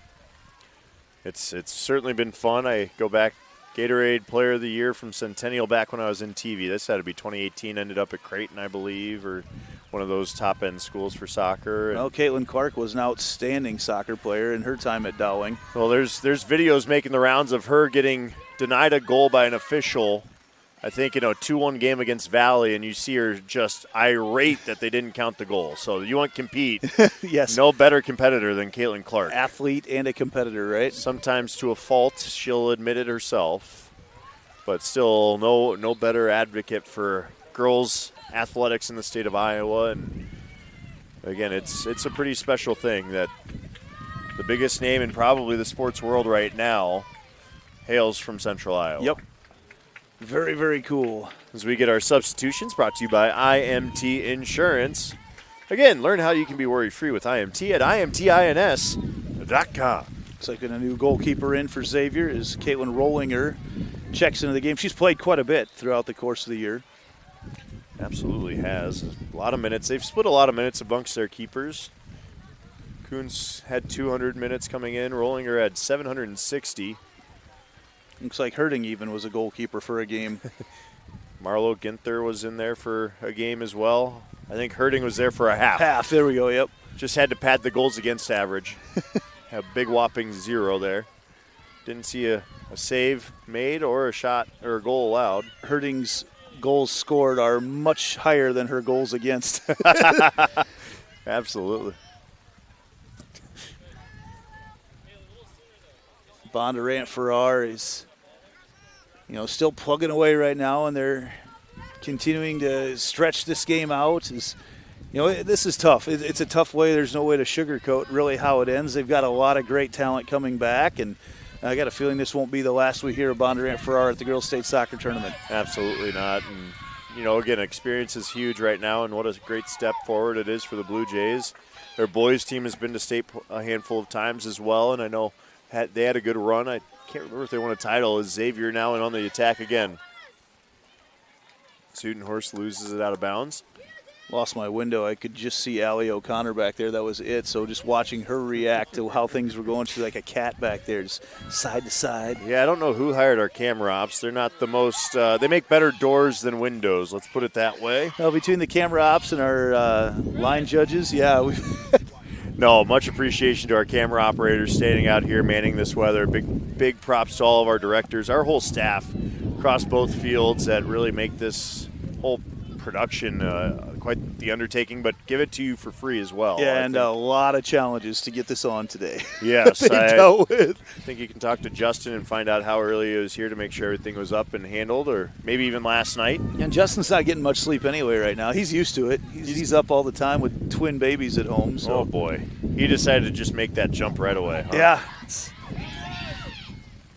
It's certainly been fun. I go back, Gatorade Player of the Year from Centennial back when I was in TV. This had to be 2018, ended up at Creighton, I believe, or one of those top-end schools for soccer. Well, Caitlin Clark was an outstanding soccer player in her time at Dowling. Well, there's videos making the rounds of her getting denied a goal by an official, I think, in a 2-1 game against Valley, and you see her just irate that they didn't count the goal. So you want to compete. Yes. No better competitor than Caitlin Clark. Athlete and a competitor, right? Sometimes to a fault, she'll admit it herself. But still, no better advocate for girls' athletics in the state of Iowa. And, again, it's a pretty special thing that the biggest name in probably the sports world right now hails from Central Iowa. Yep. Very, very cool. As we get our substitutions, brought to you by IMT Insurance. Again, learn how you can be worry-free with IMT at IMTINS.com. Looks like a new goalkeeper in for Xavier is Caitlin Rollinger. Checks into the game. She's played quite a bit throughout the course of the year. Absolutely has. A lot of minutes. They've split a lot of minutes amongst their keepers. Kuntz had 200 minutes coming in. Rollinger had 760. Looks like Herding even was a goalkeeper for a game. Marlo Ginther was in there for a game as well. I think Herding was there for a half. Half, there we go, yep. Just had to pad the goals against average. A big whopping 0 there. Didn't see a save made or a shot or a goal allowed. Herding's goals scored are much higher than her goals against. Absolutely. Bondurant-Farrar is, still plugging away right now, and they're continuing to stretch this game out. This is tough. It's a tough way. There's no way to sugarcoat really how it ends. They've got a lot of great talent coming back, and I got a feeling this won't be the last we hear of Bondurant-Farrar at the Girls State Soccer Tournament. Absolutely not. And, again, experience is huge right now, and what a great step forward it is for the Blue Jays. Their boys team has been to state a handful of times as well, and I know they had a good run. I can't remember if they won a title. Is Xavier now and on the attack again? Zutenhorst loses it out of bounds. Lost my window. I could just see Allie O'Connor back there. That was it. So just watching her react to how things were going, she's like a cat back there, just side to side. Yeah, I don't know who hired our camera ops. They're not the most they make better doors than windows. Let's put it that way. Well, between the camera ops and our line judges, yeah, No, much appreciation to our camera operators standing out here manning this weather. Big props to all of our directors, our whole staff across both fields that really make this whole production quite the undertaking, but give it to you for free as well. Yeah, and a lot of challenges to get this on today. Yes, dealt with. I think you can talk to Justin and find out how early he was here to make sure everything was up and handled, or maybe even last night. And Justin's not getting much sleep anyway right now. He's used to it. He's up all the time with twin babies at home. So. Oh, boy. He decided to just make that jump right away. Huh? Yeah.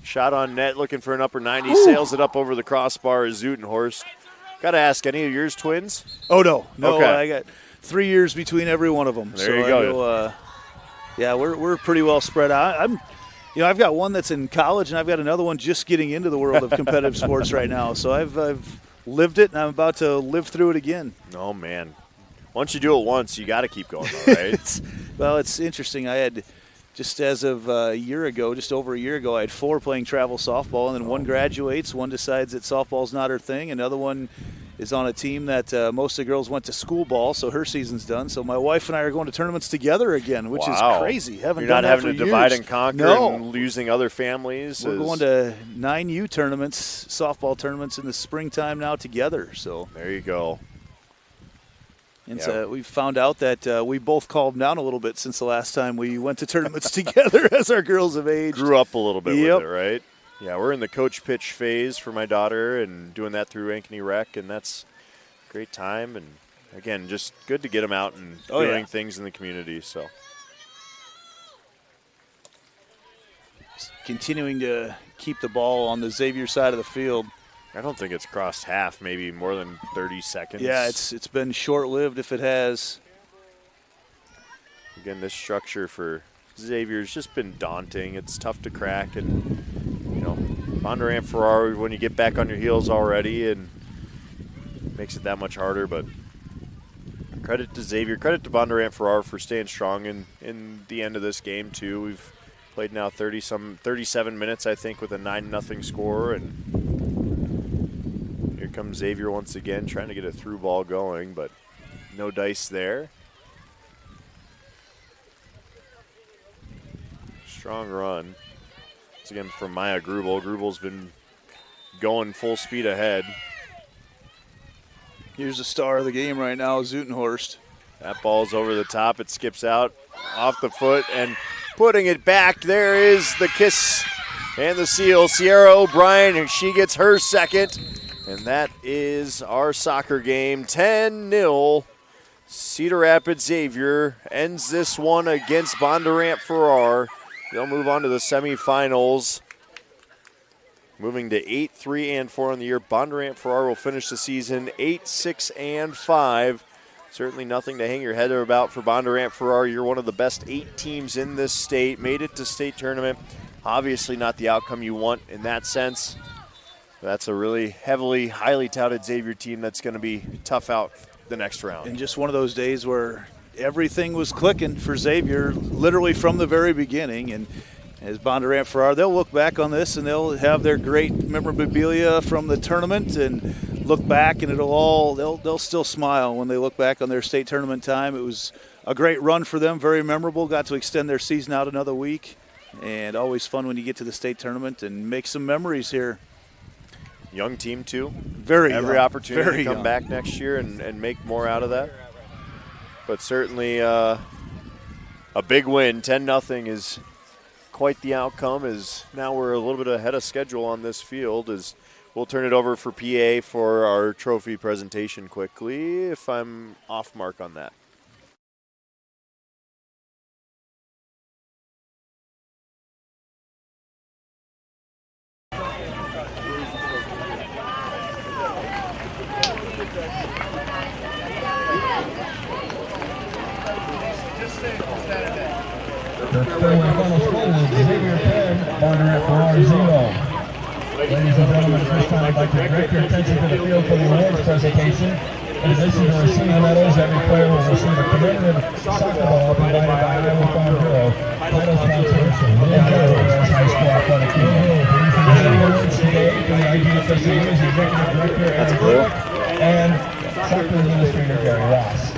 Shot on net, looking for an upper 90. Ooh. Sails it up over the crossbar is Zutenhorst. Got to ask, any of yours twins? Oh, no. Okay. I got 3 years between every one of them. There you go. Yeah, we're pretty well spread out. I've got one that's in college, and I've got another one just getting into the world of competitive sports right now. So I've lived it, and I'm about to live through it again. Oh, man. Once you do it once, you got to keep going, though, right? Well, it's interesting. I had just as of a year ago, just over a year ago, I had 4 playing travel softball, and then one graduates, one decides that softball's not her thing, another one is on a team that most of the girls went to school ball, so her season's done. So my wife and I are going to tournaments together again, which is crazy. You're not having to divide and conquer and losing other families. We're going to 9U tournaments, softball tournaments in the springtime now together. So there you go. And so we found out that we both calmed down a little bit since the last time we went to tournaments together as our girls have aged. Grew up a little bit with it, right? Yeah, we're in the coach pitch phase for my daughter and doing that through Ankeny Rec, and that's a great time. And, again, just good to get them out and doing things in the community. So just continuing to keep the ball on the Xavier side of the field. I don't think it's crossed half, maybe more than 30 seconds. Yeah, it's been short-lived if it has. Again, this structure for Xavier's just been daunting. It's tough to crack, and Bondurant-Farrar, when you get back on your heels already, and makes it that much harder. But credit to Xavier, credit to Bondurant-Farrar for staying strong in the end of this game too. We've played now 37 minutes, I think, with a 9-0 score, and here comes Xavier once again, trying to get a through ball going, but no dice there. Strong run. Once again from Maya Grubel. Grubel's been going full speed ahead. Here's the star of the game right now, Zutenhorst. That ball's over the top. It skips out off the foot and putting it back. There is the kiss and the seal. Sierra O'Brien, and she gets her second. And that is our soccer game. 10-0. Cedar Rapids Xavier ends this one against Bondurant-Farrar. They'll move on to the semifinals. Moving to 8-3-4 on the year. Bondurant-Farrar will finish the season 8-6-5. Certainly nothing to hang your head about for Bondurant-Farrar. You're one of the best 8 teams in this state. Made it to state tournament. Obviously not the outcome you want in that sense. That's a really highly touted Xavier team that's going to be tough out the next round. And just one of those days where everything was clicking for Xavier literally from the very beginning. And as Bondurant-Farrar, they'll look back on this and they'll have their great memorabilia from the tournament and look back, and they'll still smile when they look back on their state tournament time. It was a great run for them, very memorable. Got to extend their season out another week, and always fun when you get to the state tournament and make some memories here. Young team too. Very Every young. opportunity Very to come young. back next year and make more out of that. But certainly a big win. 10-0 is quite the outcome, as now we're a little bit ahead of schedule on this field. As we'll turn it over for PA for our trophy presentation quickly, if I'm off mark on that. The third and final score is Xavier 10, Bondurant-Farrar 0. Ladies and gentlemen, at this time I'd like to direct your attention to the field for the awards presentation. In addition to receiving medals, every player will receive a commemorative soccer ball provided by Iowa Farm Bureau. Title sponsor, Xavier High School Athletic Union. Presenting awards today from the IGHSAU's Executive Director, Aaron Burke, and Soccer Administrator, Gary Ross.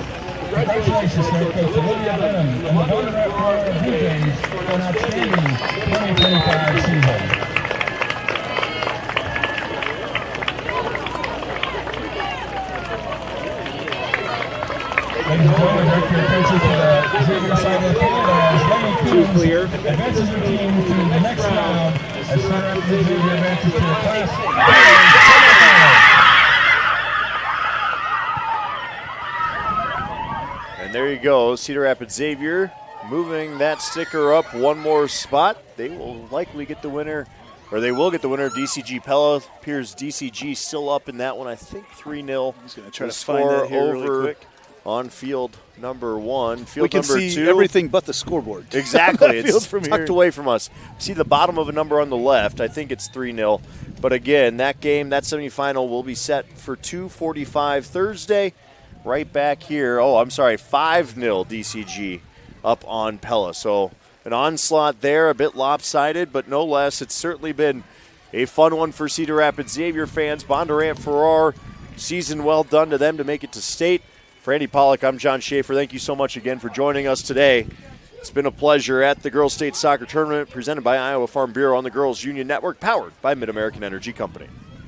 Congratulations, Head Coach Olivia Benham and the Bondurant-Farrar Blue Jays for an outstanding 2025 season. Ladies and gentlemen, direct your attention to the Xavier side of the field as Lenny Coons advances her team to the next round as Cedar Rapids Xavier advances to the Class A. And there you go, Cedar Rapids Xavier moving that sticker up one more spot. They will likely get the winner, or they will get the winner of DCG Pella. Appears DCG still up in that one, I think 3-0. He's going to try to find that here really quick. On field number 1. Field we can number see 2. everything but the scoreboard. Exactly. It's from tucked away from us. See the bottom of a number on the left. I think it's 3-0. But again, that game, that semifinal will be set for 2:45 Thursday. Right back here. Oh, I'm sorry, 5-0 DCG up on Pella. So an onslaught there, a bit lopsided, but no less. It's certainly been a fun one for Cedar Rapids Xavier fans. Bondurant-Farrar, season well done to them to make it to state. For Andy Pollock, I'm John Schaefer. Thank you so much again for joining us today. It's been a pleasure at the Girls State Soccer Tournament presented by Iowa Farm Bureau on the Girls Union Network, powered by Mid-American Energy Company.